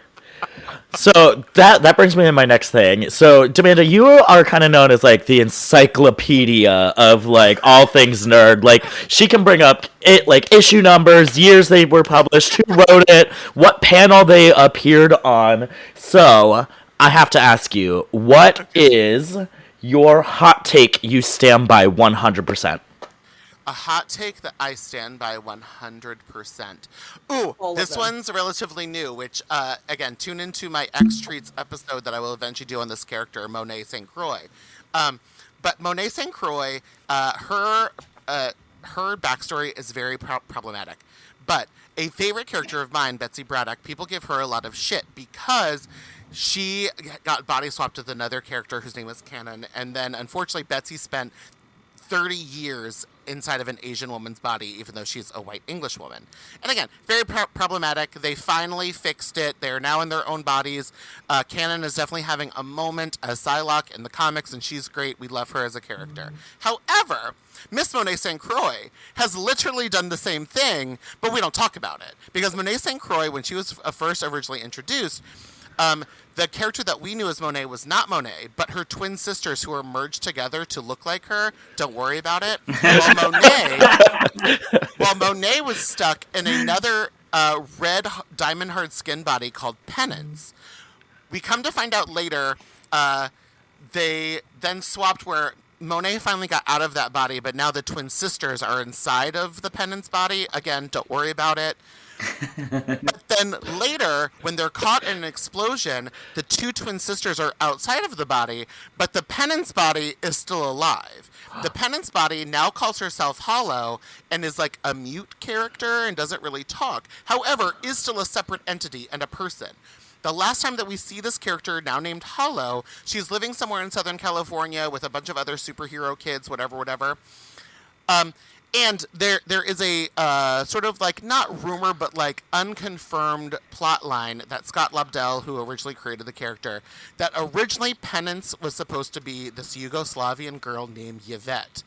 So that brings me to my next thing. So, Demanda, you are kind of known as like the encyclopedia of like all things nerd. Like she can bring up it like issue numbers, years they were published, who wrote it, what panel they appeared on. So I have to ask you, what is your hot take you stand by 100%? A hot take that I stand by 100%. Ooh, this one's relatively new, which, again, tune into my X Treats episode that I will eventually do on this character, Monet St. Croix. But Monet St. Croix, her backstory is very problematic. But a favorite character of mine, Betsy Braddock, people give her a lot of shit because she got body swapped with another character whose name was Canon, and then, unfortunately, Betsy spent 30 years inside of an Asian woman's body, even though she's a white English woman. And again, very problematic. They finally fixed it. They are now in their own bodies. Canon is definitely having a moment as Psylocke in the comics, and she's great. We love her as a character. However, Miss Monet St. Croix has literally done the same thing, but we don't talk about it. Because Monet St. Croix, when she was first originally introduced, the character that we knew as Monet was not Monet, but her twin sisters who were merged together to look like her. Don't worry about it. While Monet was stuck in another red diamond hard skin body called Penance. We come to find out later, they then swapped where Monet finally got out of that body, but now the twin sisters are inside of the Penance body. Again, don't worry about it. But then later, when they're caught in an explosion, the two twin sisters are outside of the body, but the Penance body is still alive. The Penance body now calls herself Hollow and is like a mute character and doesn't really talk. However, is still a separate entity and a person. The last time that we see this character, now named Hollow, she's living somewhere in Southern California with a bunch of other superhero kids, whatever. And there is a sort of like not rumor but like unconfirmed plot line that Scott Lobdell, who originally created the character, that originally Penance was supposed to be this Yugoslavian girl named Yvette.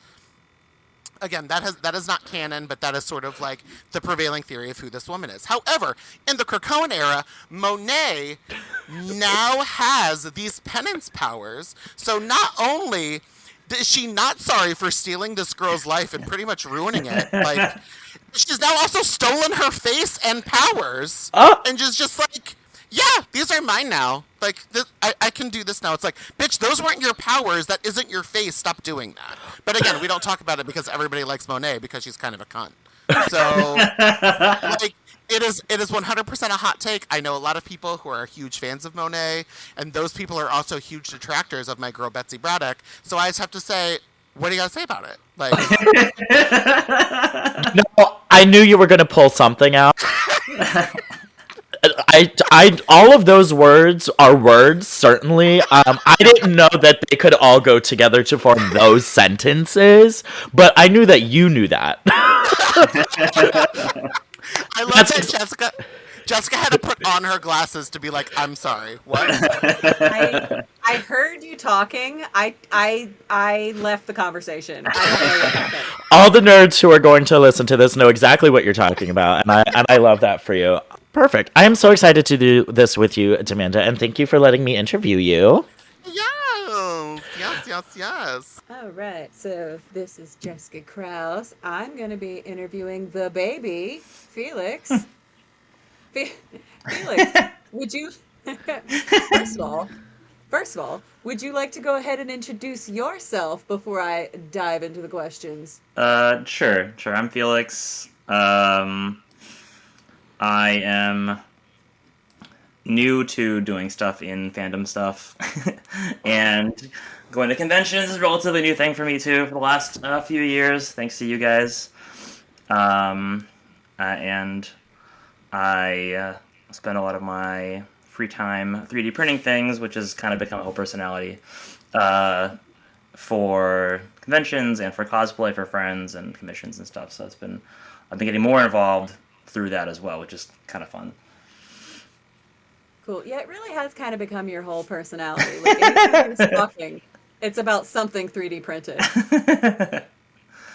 Again, that is not canon, but that is sort of like the prevailing theory of who this woman is. However, in the Krakoan era, Monet now has these Penance powers, so not only is she not sorry for stealing this girl's life and pretty much ruining it? Like, she's now also stolen her face and powers, and just like, yeah, these are mine now. Like, I can do this now. It's like, bitch, those weren't your powers. That isn't your face. Stop doing that. But again, we don't talk about it because everybody likes Monet because she's kind of a cunt. So, like, it is 100% a hot take. I know a lot of people who are huge fans of Monet, and those people are also huge detractors of my girl Betsy Braddock. So I just have to say, what do you got to say about it? Like, No, I knew you were going to pull something out. All of those words are words, certainly. I didn't know that they could all go together to form those sentences, but I knew that you knew that. I love that Jessica had to put on her glasses to be like, I'm sorry, what? I heard you talking. I left the conversation. I don't know what happened. All the nerds who are going to listen to this know exactly what you're talking about, and I love that for you. Perfect. I am so excited to do this with you, Demanda, and thank you for letting me interview you. Yes. All right, so this is Jessica Krause. I'm going to be interviewing the baby, Felix. Felix, would you, first of all, would you like to go ahead and introduce yourself before I dive into the questions? Sure. I'm Felix. I am new to doing stuff in fandom stuff, and going to conventions is a relatively new thing for me too for the last few years, thanks to you guys. And I spend a lot of my free time 3D printing things, which has kind of become a whole personality for conventions and for cosplay for friends and commissions and stuff. So I've been getting more involved through that as well, which is kind of fun. Cool. Yeah, it really has kind of become your whole personality. Like anytime you're talking, it's about something 3D printed.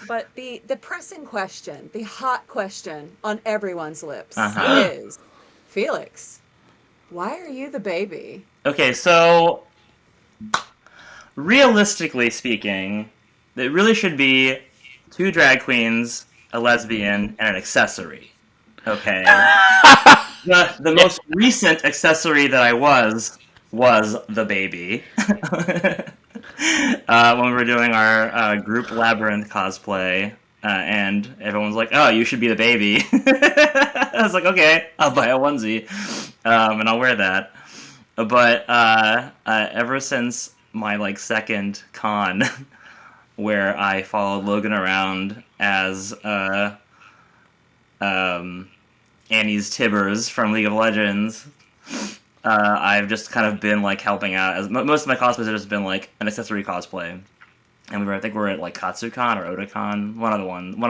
But the pressing question, the hot question on everyone's lips is, Felix, why are you the baby? Okay, so realistically speaking, it really should be 2 drag queens, a lesbian, and an accessory. Okay. The most recent accessory that I was the baby. When we were doing our group Labyrinth cosplay, and everyone's like, "Oh, you should be the baby." I was like, "Okay, I'll buy a onesie, and I'll wear that." But ever since my second con, where I followed Logan around as Annie's Tibbers from League of Legends, I've just kind of been helping out. As most of my cosplays have just been an accessory cosplay, and I think we were at KatsuCon or Otakon, one of the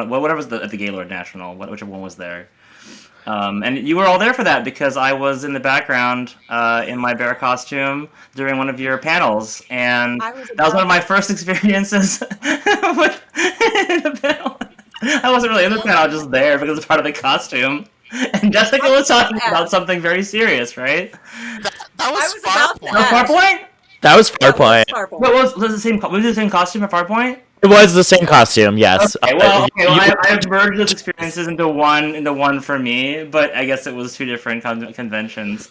whatever was at the Gaylord National, whichever one was there. And you were all there for that because I was in the background in my bear costume during one of your panels, and that was one of my first experiences with the panel. I wasn't really in the panel; I was just there because it's part of the costume. And Jessica was talking about something very serious, right? That was Farpoint. No, Farpoint? That was Farpoint. Was it the same costume at Farpoint? It was the same costume, yes. Okay, well, I've merged those experiences into one for me, but I guess it was 2 different conventions.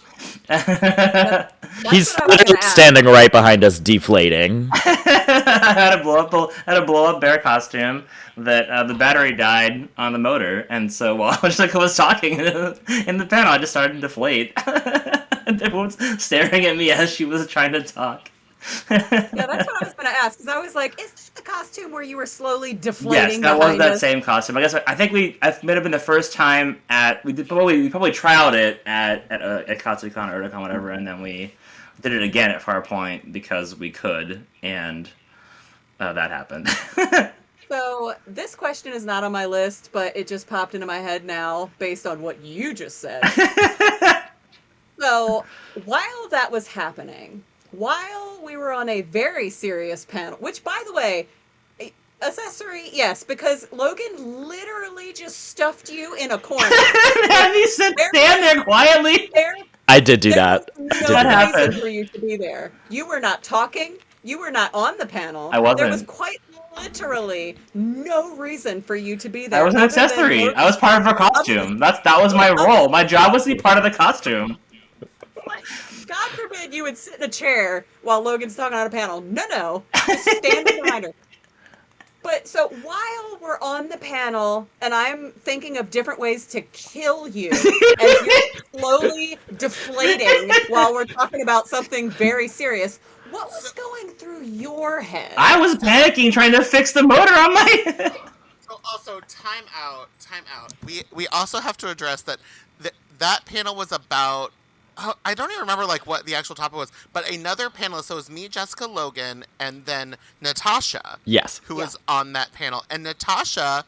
He's literally standing right behind us, deflating. I had a blow up bear costume that the battery died on the motor, and so while Jessica was talking in the panel, I just started to deflate. And everyone's staring at me as she was trying to talk. Yeah, that's what I was going to ask, because I was like, is this the costume where you were slowly deflating? Yes, that was that same costume. I think it might have been the first time we probably trialed it at KatsuCon or Otakon, whatever, and then we did it again at Farpoint because we could, and that happened. So this question is not on my list, but it just popped into my head now based on what you just said. So while that was happening, while we were on a very serious panel, which, by the way, accessory, yes, because Logan literally just stuffed you in a corner. Have you stand there quietly? I did do that. What happened for you to be there? You were not talking. You were not on the panel. I wasn't. There was quite literally no reason for you to be there. I was an accessory. I was part of her costume. That was my role. My job was to be part of the costume. God forbid you would sit in a chair while Logan's talking on a panel. No. Just stand behind her. But so while we're on the panel and I'm thinking of different ways to kill you as you're slowly deflating while we're talking about something very serious, what was going through your head? I was panicking trying to fix the motor on my... Also, time out. We also have to address that that panel was about... I don't even remember what the actual topic was, but another panelist, so it was me, Jessica, Logan, and then Natasha. Yes. Who was on that panel. And Natasha,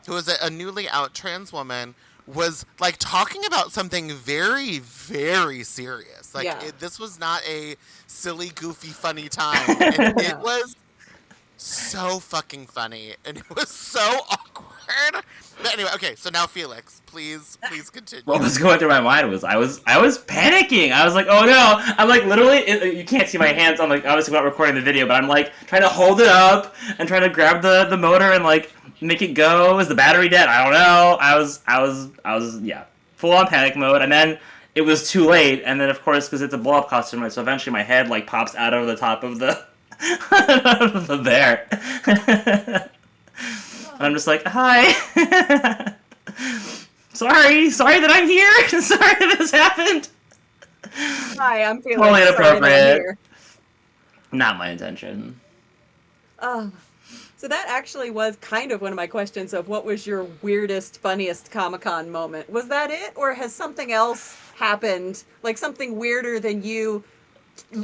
who was a newly out trans woman, was talking about something very, very serious. This was not a silly, goofy, funny time. And it was so fucking funny. And it was so awkward. But anyway, okay, so now Felix, please continue. What was going through my mind was I was panicking. I was like, oh no. I'm literally, you can't see my hands. I'm obviously not recording the video, but I'm trying to hold it up and trying to grab the motor and make it go. Is the battery dead? I don't know. I was yeah, full on panic mode. And then it was too late. And then of course, because it's a blow up costume, so eventually my head pops out of the top of the the bear. And I'm just hi. sorry that I'm here. Sorry that this happened. Hi, I'm Felix. Totally Sorry that I'm inappropriate. here. Not my intention. So that actually was kind of one of my questions of what was your weirdest, funniest Comic-Con moment? Was that it, or has something else happened, like something weirder than you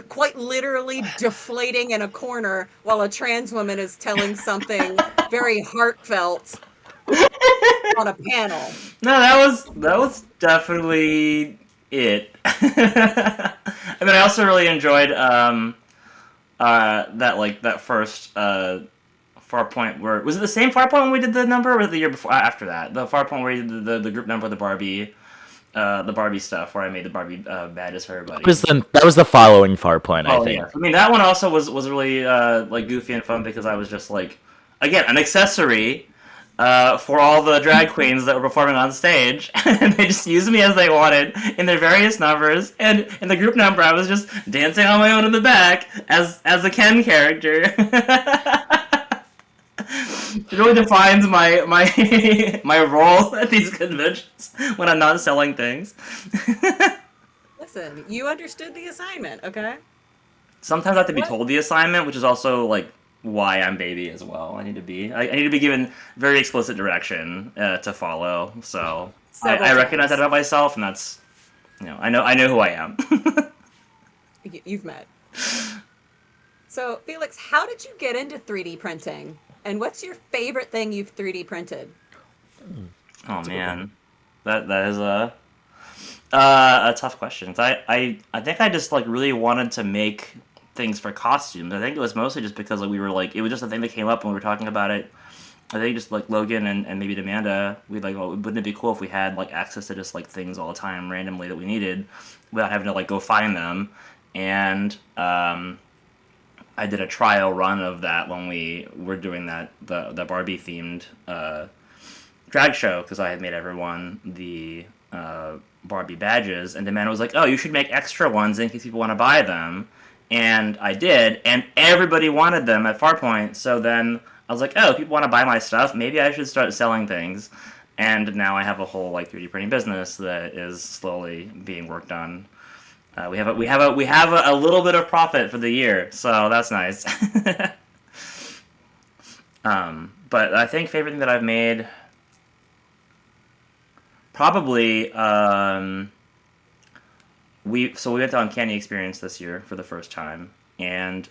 quite literally deflating in a corner while a trans woman is telling something very heartfelt on a panel? No, that was definitely it. I mean, I also really enjoyed that first far point where was it the same far point when we did the number or the year before after that the far point where we did the group number the Barbie stuff where I made the Barbie badges for everybody. That was the following far point, I Oh think. yeah, I mean that one also was really like goofy and fun because I was just like again an accessory for all the drag queens that were performing on stage, and they just used me as they wanted in their various numbers. And in the group number, I was just dancing on my own in the back as a Ken character. It really defines my role at these conventions when I'm not selling things. Listen, you understood the assignment, okay? Sometimes I have to be What? told the assignment, which is also like why I'm baby as well. I need to be given very explicit direction to follow. So Several I recognize times. that about myself, and that's I know who I am. You've met. So, Felix, how did you get into 3D printing? And what's your favorite thing you've 3D printed? Oh man, that is a tough question. I think I just like really wanted to make things for costumes. I think it was mostly just because like we were like it was just a thing that came up when we were talking about it. I think just like Logan and maybe Amanda, we'd like, well, wouldn't it be cool if we had like access to just like things all the time randomly that we needed without having to like go find them? And I did a trial run of that when we were doing the Barbie themed drag show because I had made everyone the Barbie badges, and Amanda was like, "Oh, you should make extra ones in case people want to buy them." And I did, and everybody wanted them at Farpoint. So then I was like, "Oh, people want to buy my stuff. Maybe I should start selling things." And now I have a whole like 3D printing business that is slowly being worked on. We have a little bit of profit for the year, so that's nice. But I think favorite thing that I've made. Probably, we went to Uncanny Experience this year for the first time, and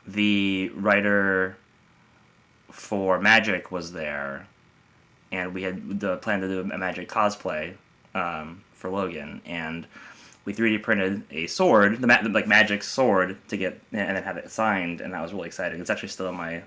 the writer for Magic was there, and we had the plan to do a Magic cosplay for Logan, and we 3D printed a sword, like Magic sword, to get and then have it signed, and that was really exciting. It's actually still in my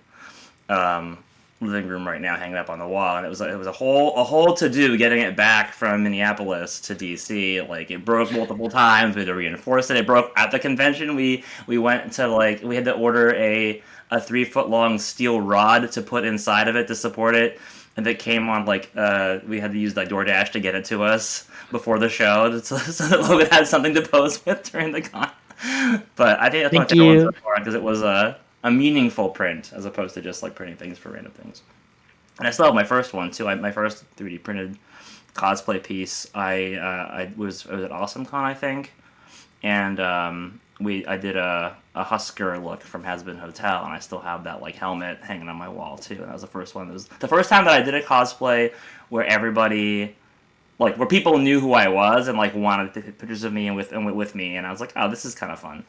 living room right now, hanging up on the wall, and it was a whole to do getting it back from Minneapolis to DC. Like it broke multiple times. We had to reinforce it. It broke at the convention. We went to we had to order a 3-foot long steel rod to put inside of it to support it, and it came on we had to use DoorDash to get it to us before the show, so that Logan had something to pose with during the con. But I think that's my Thank favorite one you. so far because it was a meaningful print as opposed to just printing things for random things. And I still have my first one too. My first 3D printed cosplay piece. I was at AwesomeCon, I think, and I did a Husker look from Has Been Hotel, and I still have that helmet hanging on my wall too. And that was the first one. It was the first time that I did a cosplay where everybody. Where people knew who I was and wanted to take pictures of me and with me, and I was like, oh, this is kind of fun.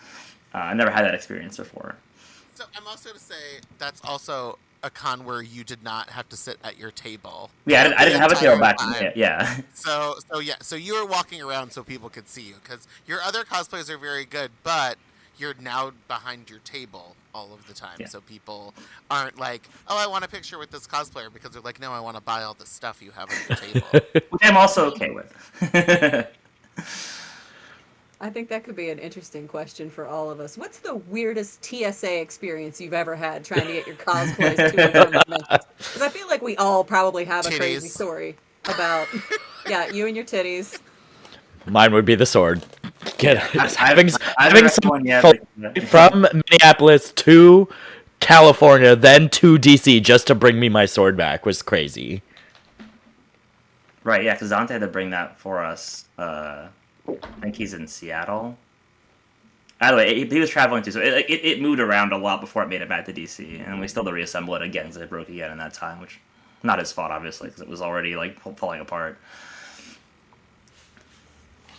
I never had that experience before. So I'm also to say that's also a con where you did not have to sit at your table. Yeah, I didn't have a table back time. then. Yeah. So you were walking around so people could see you because your other cosplays are very good, but you're now behind your table all of the time. Yeah. So people aren't like, oh, I want a picture with this cosplayer, because they're like, no, I want to buy all the stuff you have at your table. Which I'm also okay with. I think that could be an interesting question for all of us. What's the weirdest TSA experience you've ever had trying to get your cosplays to and from conventions? Because I feel like we all probably have a crazy Titties. story about, you and your titties. Mine would be the sword. Having I've some yet, from Minneapolis to California, then to DC, just to bring me my sword back was crazy. Right, yeah, because Dante had to bring that for us I think he's in Seattle. By the way, he was traveling too, so it moved around a lot before it made it back to DC, and we still had to reassemble it again because it broke again in that time, which not his fault obviously because it was already like falling apart.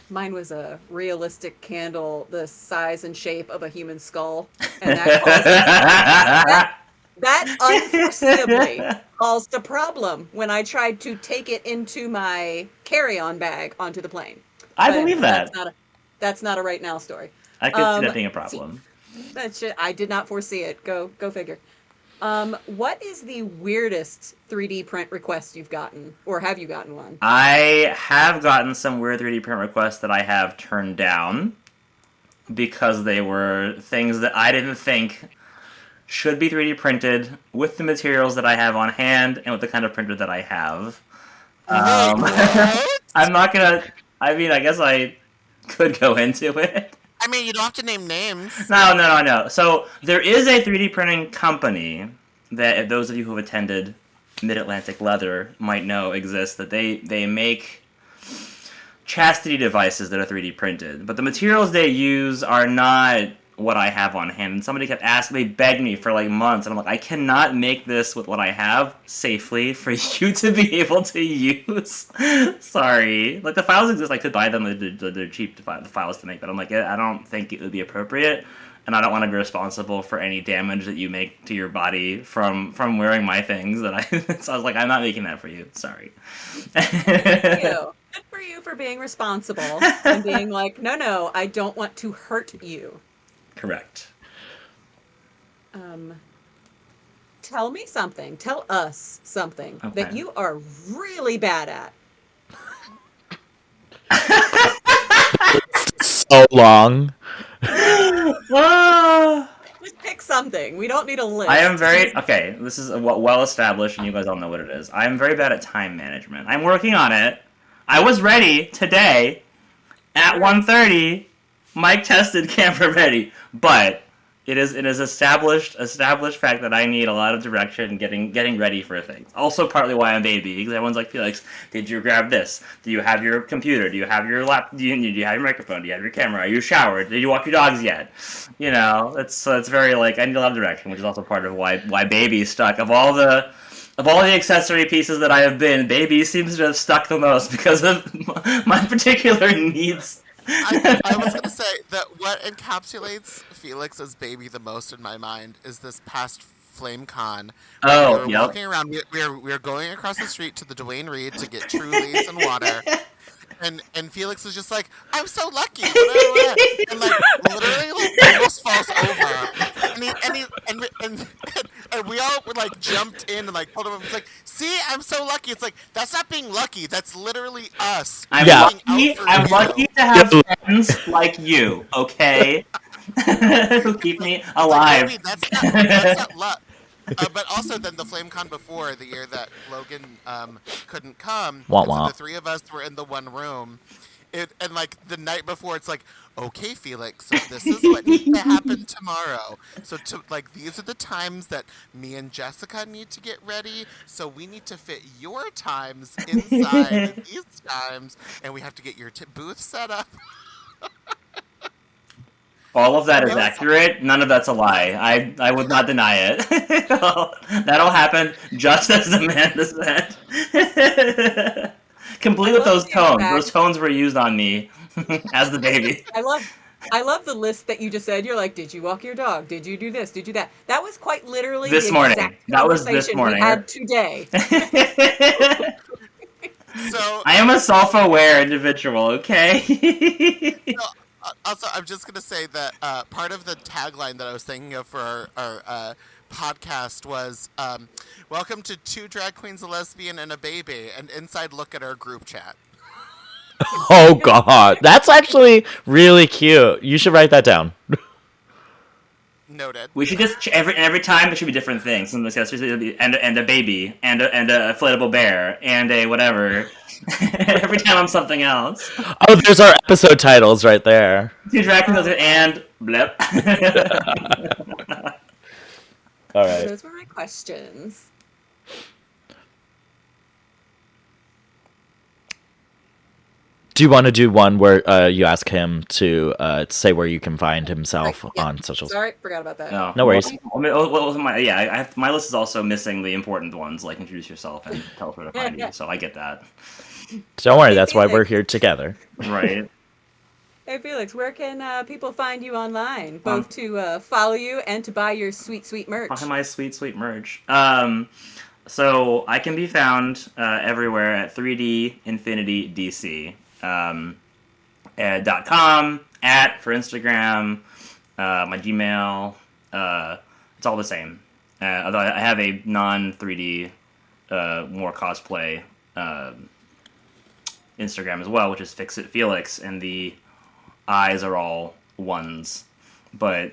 Mine was a realistic candle the size and shape of a human skull, and that caused that unforeseeably caused a problem when I tried to take it into my carry-on bag onto the plane. I believe that. That's not a right now story. I could see that being a problem. I did not foresee it. Go figure. What is the weirdest 3D print request you've gotten, or have you gotten one? I have gotten some weird 3D print requests that I have turned down because they were things that I didn't think should be 3D printed with the materials that I have on hand and with the kind of printer that I have. I'm not gonna. I mean, I guess I could go into it. I mean, you don't have to name names. No. So there is a 3D printing company that, if those of you who have attended Mid-Atlantic Leather might know exists, that they make chastity devices that are 3D printed. But the materials they use are not what I have on hand. And somebody kept asking, they begged me for like months, and I'm like, I cannot make this with what I have safely for you to be able to use. Sorry. Like, the files exist, I could buy them, they're cheap to buy the files to make, but I'm like, I don't think it would be appropriate, and I don't want to be responsible for any damage that you make to your body from wearing my things that I so I was like, I'm not making that for you. Sorry. Thank you. Good for you for being responsible and being like, no, I don't want to hurt you. Correct. Tell me something. Tell us something that you are really bad at. So long. Just pick something. We don't need a list. I am very okay. This is well established, and you guys all know what it is. I am very bad at time management. I'm working on it. I was ready today at 1:30. Mic tested, camera ready, but it is established fact that I need a lot of direction getting ready for things. Also, partly why I'm baby, because everyone's like, Felix, did you grab this? Do you have your computer? Do you have your laptop? Do you have your microphone? Do you have your camera? Are you showered? Did you walk your dogs yet? You know, it's very like I need a lot of direction, which is also part of why baby's stuck. Of all the accessory pieces that I have been, baby seems to have stuck the most because of my particular needs. I was going to say that what encapsulates Felix as baby the most in my mind is this past FlameCon. Oh, we were walking around. We were going across the street to the Dwayne Reed to get Trulies and water. And Felix is just like, I'm so lucky. And like literally like almost falls over. And we all were like jumped in and like pulled him up. It's like, see, I'm so lucky. It's like, that's not being lucky. That's literally us. I'm lucky to have friends like you, okay? Who keep me alive. Like, that's not luck. But also then the FlameCon before, the year that Logan couldn't come, Wah, so wah. the three of us were in the one room. And like the night before, it's like, okay, Felix, so this is what needs to happen tomorrow. So like these are the times that me and Jessica need to get ready. So we need to fit your times inside these times, and we have to get your booth set up. All of that is accurate. None of that's a lie. I would not deny it. That'll happen just as Amanda said. Complete with those tones. Those tones were used on me as the baby. I love the list that you just said. You're like, did you walk your dog? Did you do this? Did you do that? That was quite literally this the morning. Exact That was this morning. We had today. So I am a self-aware individual. Okay. Also, I'm just going to say that part of the tagline that I was thinking of for our podcast was, welcome to Two Drag Queens, a Lesbian, and a Baby, an inside look at our group chat. Oh, God. That's actually really cute. You should write that down. Noted. We should just, every time, there should be different things. And a baby, and a inflatable bear, and a whatever. Every time I'm something else. Oh, there's our episode titles right there. Two drag queens and blip. All right. Those were my questions. Do you want to do one where you ask him to say where you can find himself Right, yeah. on socials? Sorry, forgot about that. No, No worries. My list is also missing the important ones, like introduce yourself and tell us where to find you. So I get that. Don't worry, Hey, that's why we're Felix. here together. Right. Hey Felix, where can people find you online, both to follow you and to buy your sweet, sweet merch? Buy my sweet, sweet merch. So I can be found everywhere at 3D Infinity DC. .com, for Instagram, my Gmail. It's all the same. Although I have a non-3D, more cosplay Instagram as well, which is Fix It Felix, and the eyes are all ones, but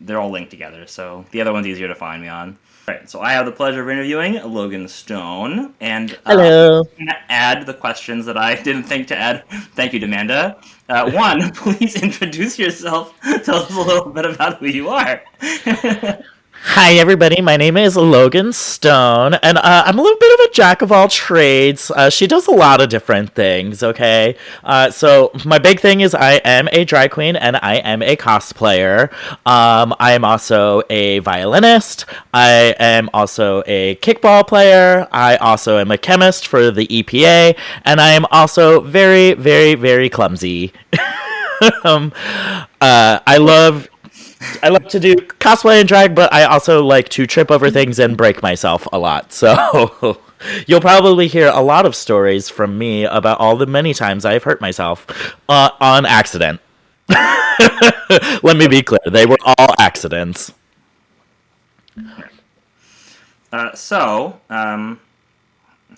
they're all linked together, so the other one's easier to find me on. Right, so I have the pleasure of interviewing Logan Stone, and Hello. I'm going to add the questions that I didn't think to add. Thank you, Demanda. One, please introduce yourself. Tell us a little bit about who you are. Hi, everybody. My name is Logan Stone, and I'm a little bit of a jack of all trades. She does a lot of different things, okay? So my big thing is I am a drag queen, and I am a cosplayer. I am also a violinist. I am also a kickball player. I also am a chemist for the EPA, and I am also very, very, very clumsy. I love to do cosplay and drag, but I also like to trip over things and break myself a lot. So you'll probably hear a lot of stories from me about all the many times I've hurt myself on accident. Let me be clear. They were all accidents.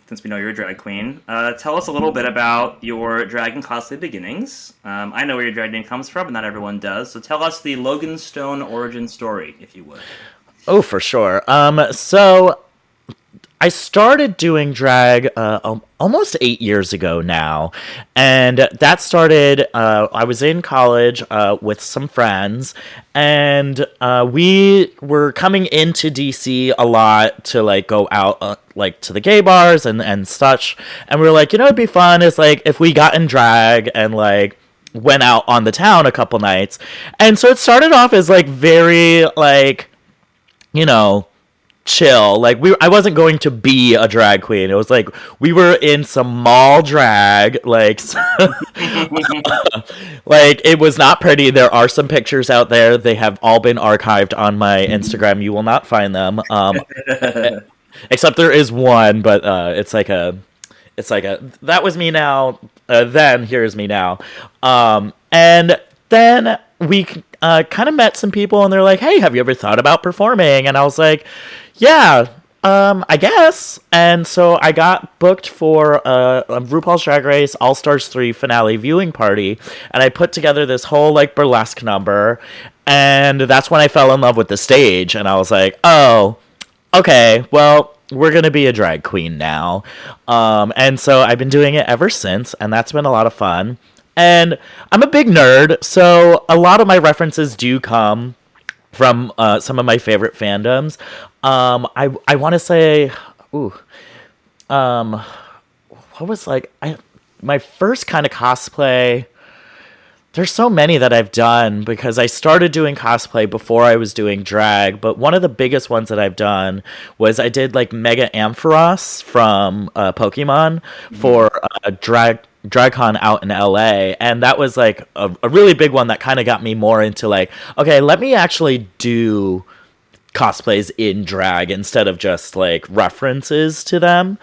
Since we know you're a drag queen, tell us a little bit about your drag and cosplay beginnings. I know where your drag name comes from, but not everyone does. So tell us the Logan Stone origin story, if you would. Oh, for sure. So I started doing drag almost 8 years ago now, and that started. I was in college with some friends, and we were coming into DC a lot to like go out like to the gay bars and such. And we were like, it'd be fun is like if we got in drag and like went out on the town a couple nights. And so it started off as like very like, chill. Like I wasn't going to be a drag queen. It was like we were in some mall drag, like like it was not pretty. There are some pictures out there. They have all been archived on my Instagram. You will not find them. Except there is one, but it's like a that was me now. Then here's me now. And then we kind of met some people, and they're like, "Hey, have you ever thought about performing?" And I was like, "Yeah, I guess." And so I got booked for a RuPaul's Drag Race All Stars 3 finale viewing party, and I put together this whole like burlesque number, and that's when I fell in love with the stage, and I was like, "Oh, okay, well, we're gonna be a drag queen now." And so I've been doing it ever since, and that's been a lot of fun. And I'm a big nerd, so a lot of my references do come from some of my favorite fandoms. I want to say, what was like my first kind of cosplay? There's so many that I've done because I started doing cosplay before I was doing drag, but one of the biggest ones that I've done was I did like Mega Ampharos from Pokemon for DragCon out in LA, and that was like a really big one that kind of got me more into like, okay, let me actually do cosplays in drag instead of just like references to them.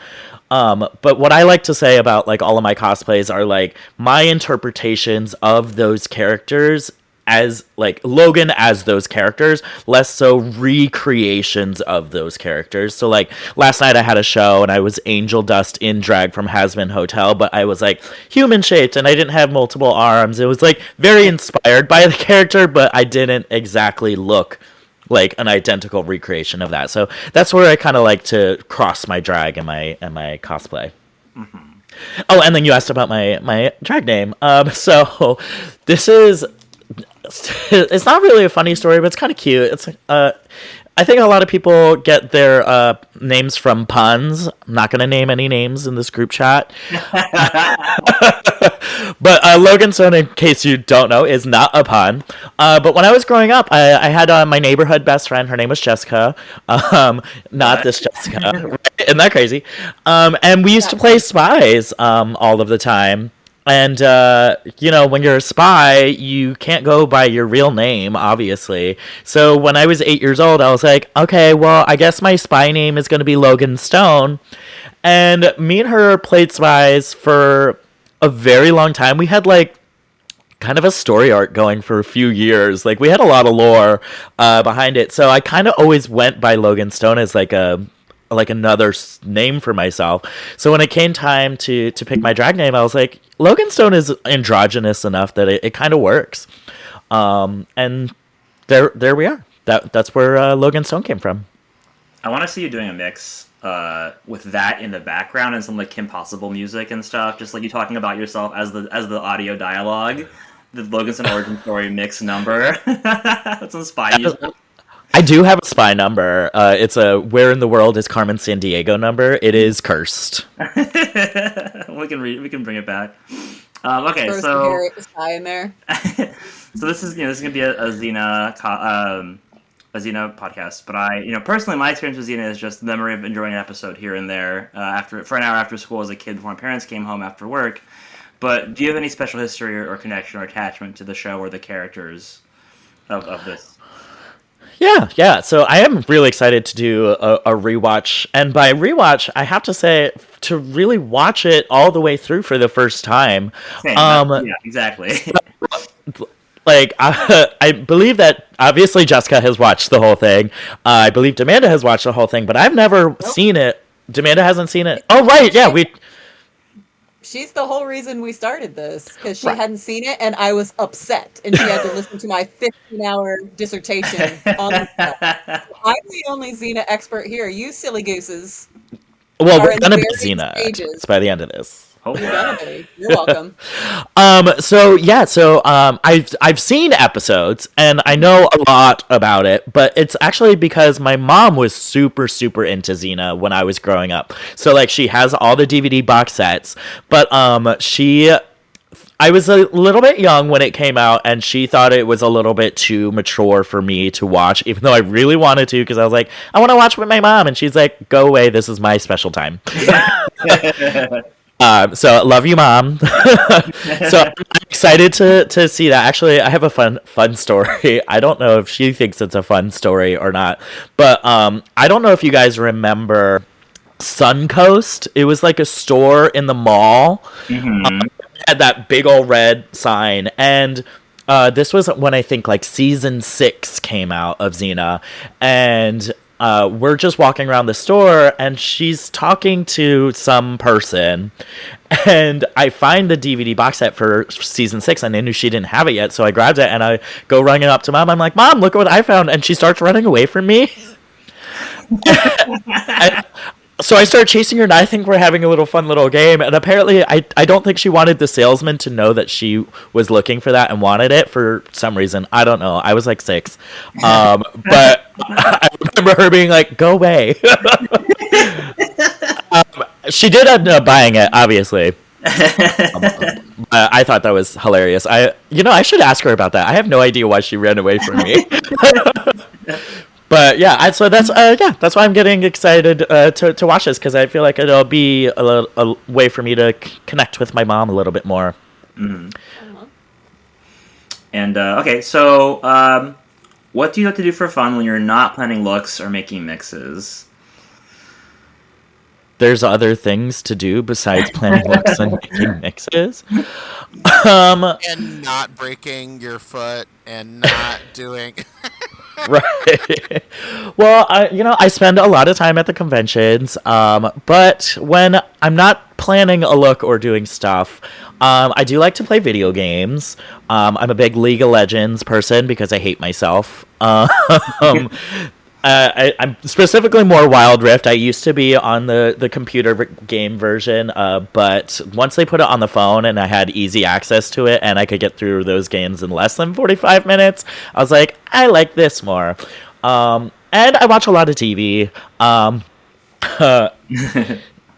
But what I like to say about like all of my cosplays are like my interpretations of those characters as like Logan as those characters, less so recreations of those characters. So like last night I had a show and I was Angel Dust in drag from Hasman Hotel, but I was like human shaped and I didn't have multiple arms. It was like very inspired by the character, but I didn't exactly look like an identical recreation of that. So that's where I kind of like to cross my drag and my cosplay. Mm-hmm. Oh, and then you asked about my drag name. So this is, it's not really a funny story, but it's kind of cute. It's I think a lot of people get their names from puns. I'm not going to name any names in this group chat. But Logan Stone, in case you don't know, is not a pun. But when I was growing up, I had my neighborhood best friend. Her name was Jessica. Not this Jessica. Right? Isn't that crazy? And we used to play spies all of the time. And, when you're a spy, you can't go by your real name, obviously. So when I was 8 years old, I was like, okay, well, I guess my spy name is going to be Logan Stone. And me and her played spies for a very long time. We had, kind of a story arc going for a few years. We had a lot of lore behind it. So I kind of always went by Logan Stone as, another name for myself. So when it came time to pick my drag name, I was like, Logan Stone is androgynous enough that it kind of works. And there we are. That's where Logan Stone came from. I want to see you doing a mix with that in the background and some Kim Possible music and stuff, just you talking about yourself as the audio dialogue, the Logan Stone origin story mix number. That's some spy music. I do have a spy number. It's a Where in the World is Carmen Sandiego number. It is cursed. we can bring it back. Okay, First so spy in there. So this is gonna be a Xena podcast. But personally, my experience with Xena is just the memory of enjoying an episode here and there for an hour after school as a kid before my parents came home after work. But do you have any special history or connection or attachment to the show or the characters of this? Yeah. So I am really excited to do a rewatch. And by rewatch, I have to say to really watch it all the way through for the first time. Same. Yeah, exactly. I believe that obviously Jessica has watched the whole thing. I believe Demanda has watched the whole thing, but I've never seen it. Demanda hasn't seen it. Oh, right. Yeah, She's the whole reason we started this, because she hadn't seen it, and I was upset, and she had to listen to my 15-hour dissertation on the stuff. I'm the only Xena expert here. You silly gooses. Well, we're gonna be Xena experts by the end of this. You're gonna be. You're welcome. I've seen episodes and I know a lot about it, but it's actually because my mom was super, super into Xena when I was growing up. So she has all the DVD box sets, but I was a little bit young when it came out, and she thought it was a little bit too mature for me to watch, even though I really wanted to, because I was like, I want to watch with my mom, and she's like, go away, this is my special time. So love you, Mom. So I'm excited to see that. Actually, I have a fun story. I don't know if she thinks it's a fun story or not, but I don't know if you guys remember Suncoast. It was a store in the mall. Mm-hmm. Had that big old red sign, and this was when I think season 6 came out of Xena, and we're just walking around the store, and she's talking to some person, and I find the DVD box set for season 6, and I knew she didn't have it yet, so I grabbed it, and I go running up to Mom. I'm like, Mom, look what I found, and she starts running away from me. So I start chasing her, and I think we're having a fun little game, and apparently I don't think she wanted the salesman to know that she was looking for that and wanted it for some reason. I don't know. I was 6. But I remember her being like, go away. She did end up buying it, obviously. I thought that was hilarious. I should ask her about that. I have no idea why she ran away from me. But yeah, so that's why I'm getting excited to watch this, because I feel like it'll be a way for me to connect with my mom a little bit more. Mm-hmm. And okay, so what do you like to do for fun when you're not planning looks or making mixes? There's other things to do besides planning looks and making mixes. And not breaking your foot and not doing... Right. Well, I spend a lot of time at the conventions, but when I'm not planning a look or doing stuff, I do like to play video games. I'm a big League of Legends person because I hate myself. I'm specifically more Wild Rift. I used to be on the computer game version, but once they put it on the phone and I had easy access to it and I could get through those games in less than 45 minutes, I was like, I like this more. And I watch a lot of TV.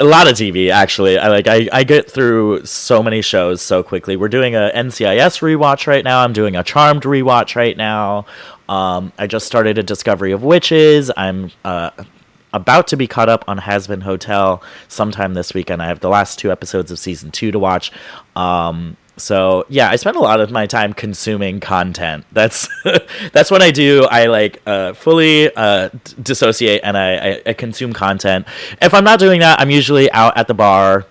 A lot of TV, actually. I get through so many shows so quickly. We're doing a NCIS rewatch right now. I'm doing a Charmed rewatch right now. I just started a Discovery of Witches. I'm about to be caught up on Has Been Hotel sometime this weekend. I have the last 2 episodes of season 2 to watch. So yeah, I spend a lot of my time consuming content. That's that's what I do. I fully dissociate and I consume content. If I'm not doing that, I'm usually out at the bar,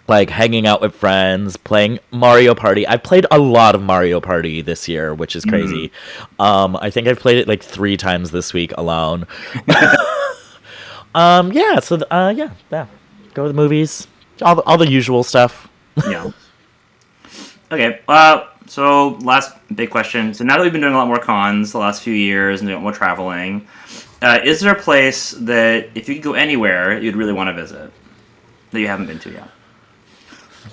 like hanging out with friends, playing Mario Party. I've played a lot of Mario Party this year, which is crazy. I think I've played it like 3 times this week alone. Yeah. So yeah. Go to the movies, all the usual stuff. Yeah. Okay, so last big question. So now that we've been doing a lot more cons the last few years and doing more traveling, is there a place that if you could go anywhere, you'd really want to visit that you haven't been to yet?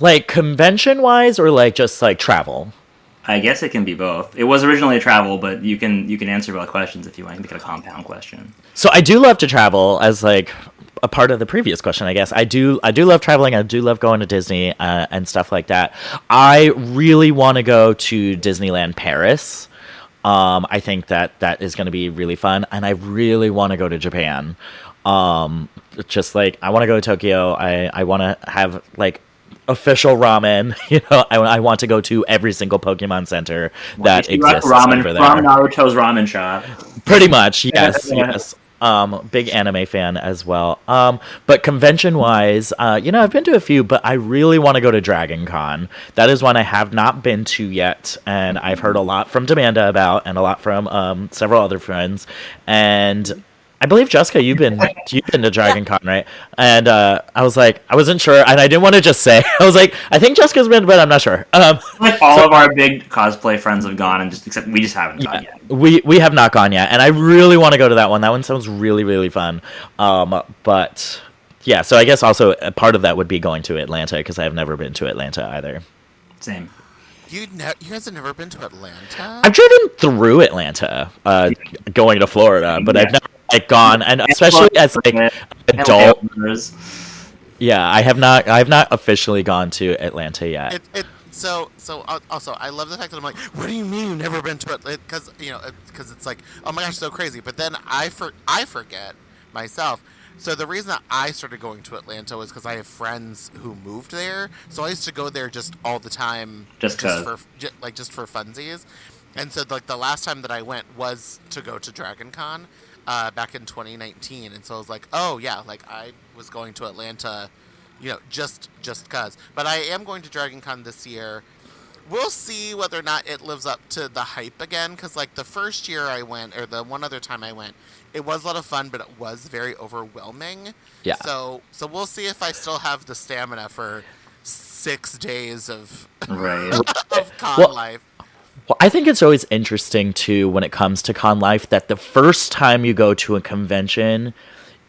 Like convention wise, or like just like travel? I guess it can be both. It was originally a travel, but you can answer both questions if you want to make it a compound question. So I do love to travel, as like a part of the previous question, I guess. I do love traveling. I do love going to Disney and stuff like that. I really want to go to Disneyland Paris. I think that is going to be really fun, and I really want to go to Japan. Just like I want to go to Tokyo. I want to have like official ramen. I want to go to every single Pokemon Center that exists ramen over there. From Naruto's ramen shop. Pretty much, yes, yes. Big anime fan as well. But convention wise, I've been to a few, but I really want to go to Dragon Con. That is one I have not been to yet, and I've heard a lot from Demanda about, and a lot from several other friends. And I believe, Jessica, you've been to Dragon Con, right? And I was like, I wasn't sure, and I didn't want to just say. I was like, I think Jessica's been, but I'm not sure. Like all of our big cosplay friends have gone, and except we just haven't gone yet. We have not gone yet, and I really want to go to that one. That one sounds really, really fun. But yeah, so I guess also a part of that would be going to Atlanta, because I have never been to Atlanta either. Same. You guys have never been to Atlanta? I've driven through Atlanta, going to Florida, but I've never gone, and especially as like adult. Yeah, I have not officially gone to Atlanta yet. So also I love the fact that I'm like, what do you mean you've never been to it? Because it's like, oh my gosh, so crazy. But then I forget myself. So the reason that I started going to Atlanta was because I have friends who moved there. So I used to go there just all the time, just for funsies. And so like the last time that I went was to go to Dragon Con back in 2019. And so I was like, oh yeah, like I was going to Atlanta, just cause. But I am going to Dragon Con this year. We'll see whether or not it lives up to the hype again, because like the first year I went, or the one other time I went, it was a lot of fun, but it was very overwhelming. Yeah. So we'll see if I still have the stamina for 6 days of of con life. Well, I think it's always interesting too when it comes to con life that the first time you go to a convention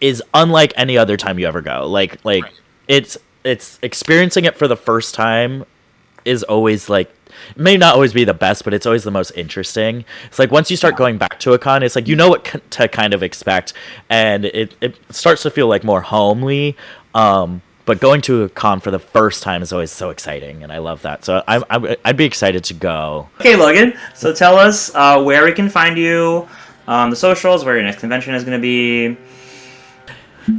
is unlike any other time you ever go. Like right. It's experiencing it for the first time is always like, it may not always be the best, but it's always the most interesting. It's like once you start going back to a con, it's like you know what to kind of expect, and it starts to feel like more homely. But going to a con for the first time is always so exciting, and I love that. So I'd be excited to go. Okay, Logan. So tell us where we can find you on the socials, where your next convention is going to be.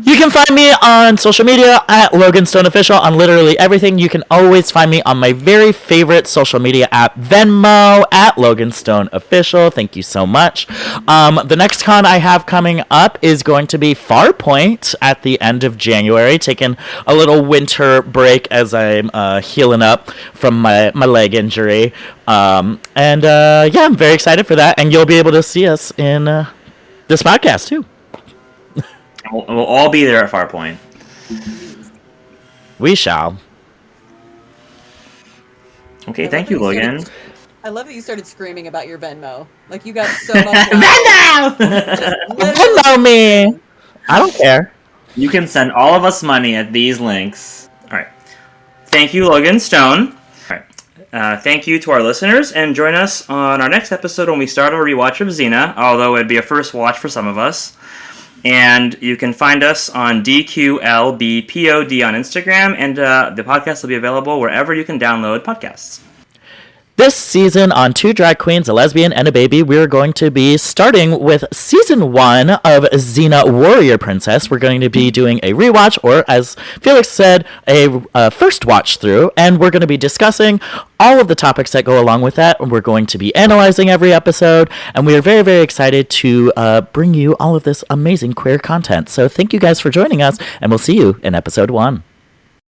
You can find me on social media at Logan Stone Official on literally everything. You can always find me on my very favorite social media app, Venmo, at Logan Stone Official. Thank you so much. The next con I have coming up is going to be Farpoint at the end of January, taking a little winter break as I'm healing up from my leg injury. Yeah, I'm very excited for that, and you'll be able to see us in this podcast too. We'll all be there at Farpoint. We shall. Okay, thank you, Logan. I love that you started screaming about your Venmo. Like, you got so much. Venmo me! I don't care. You can send all of us money at these links. All right. Thank you, Logan Stone. All right. Thank you to our listeners, and join us on our next episode when we start our rewatch of Xena, although it'd be a first watch for some of us. And you can find us on DQLBPOD on Instagram, and the podcast will be available wherever you can download podcasts. This season on Two Drag Queens, a Lesbian, and a Baby, we're going to be starting with Season 1 of Xena Warrior Princess. We're going to be doing a rewatch, or as Felix said, a first watch through, and we're going to be discussing all of the topics that go along with that. We're going to be analyzing every episode, and we are very, very excited to bring you all of this amazing queer content. So thank you guys for joining us, and we'll see you in episode 1.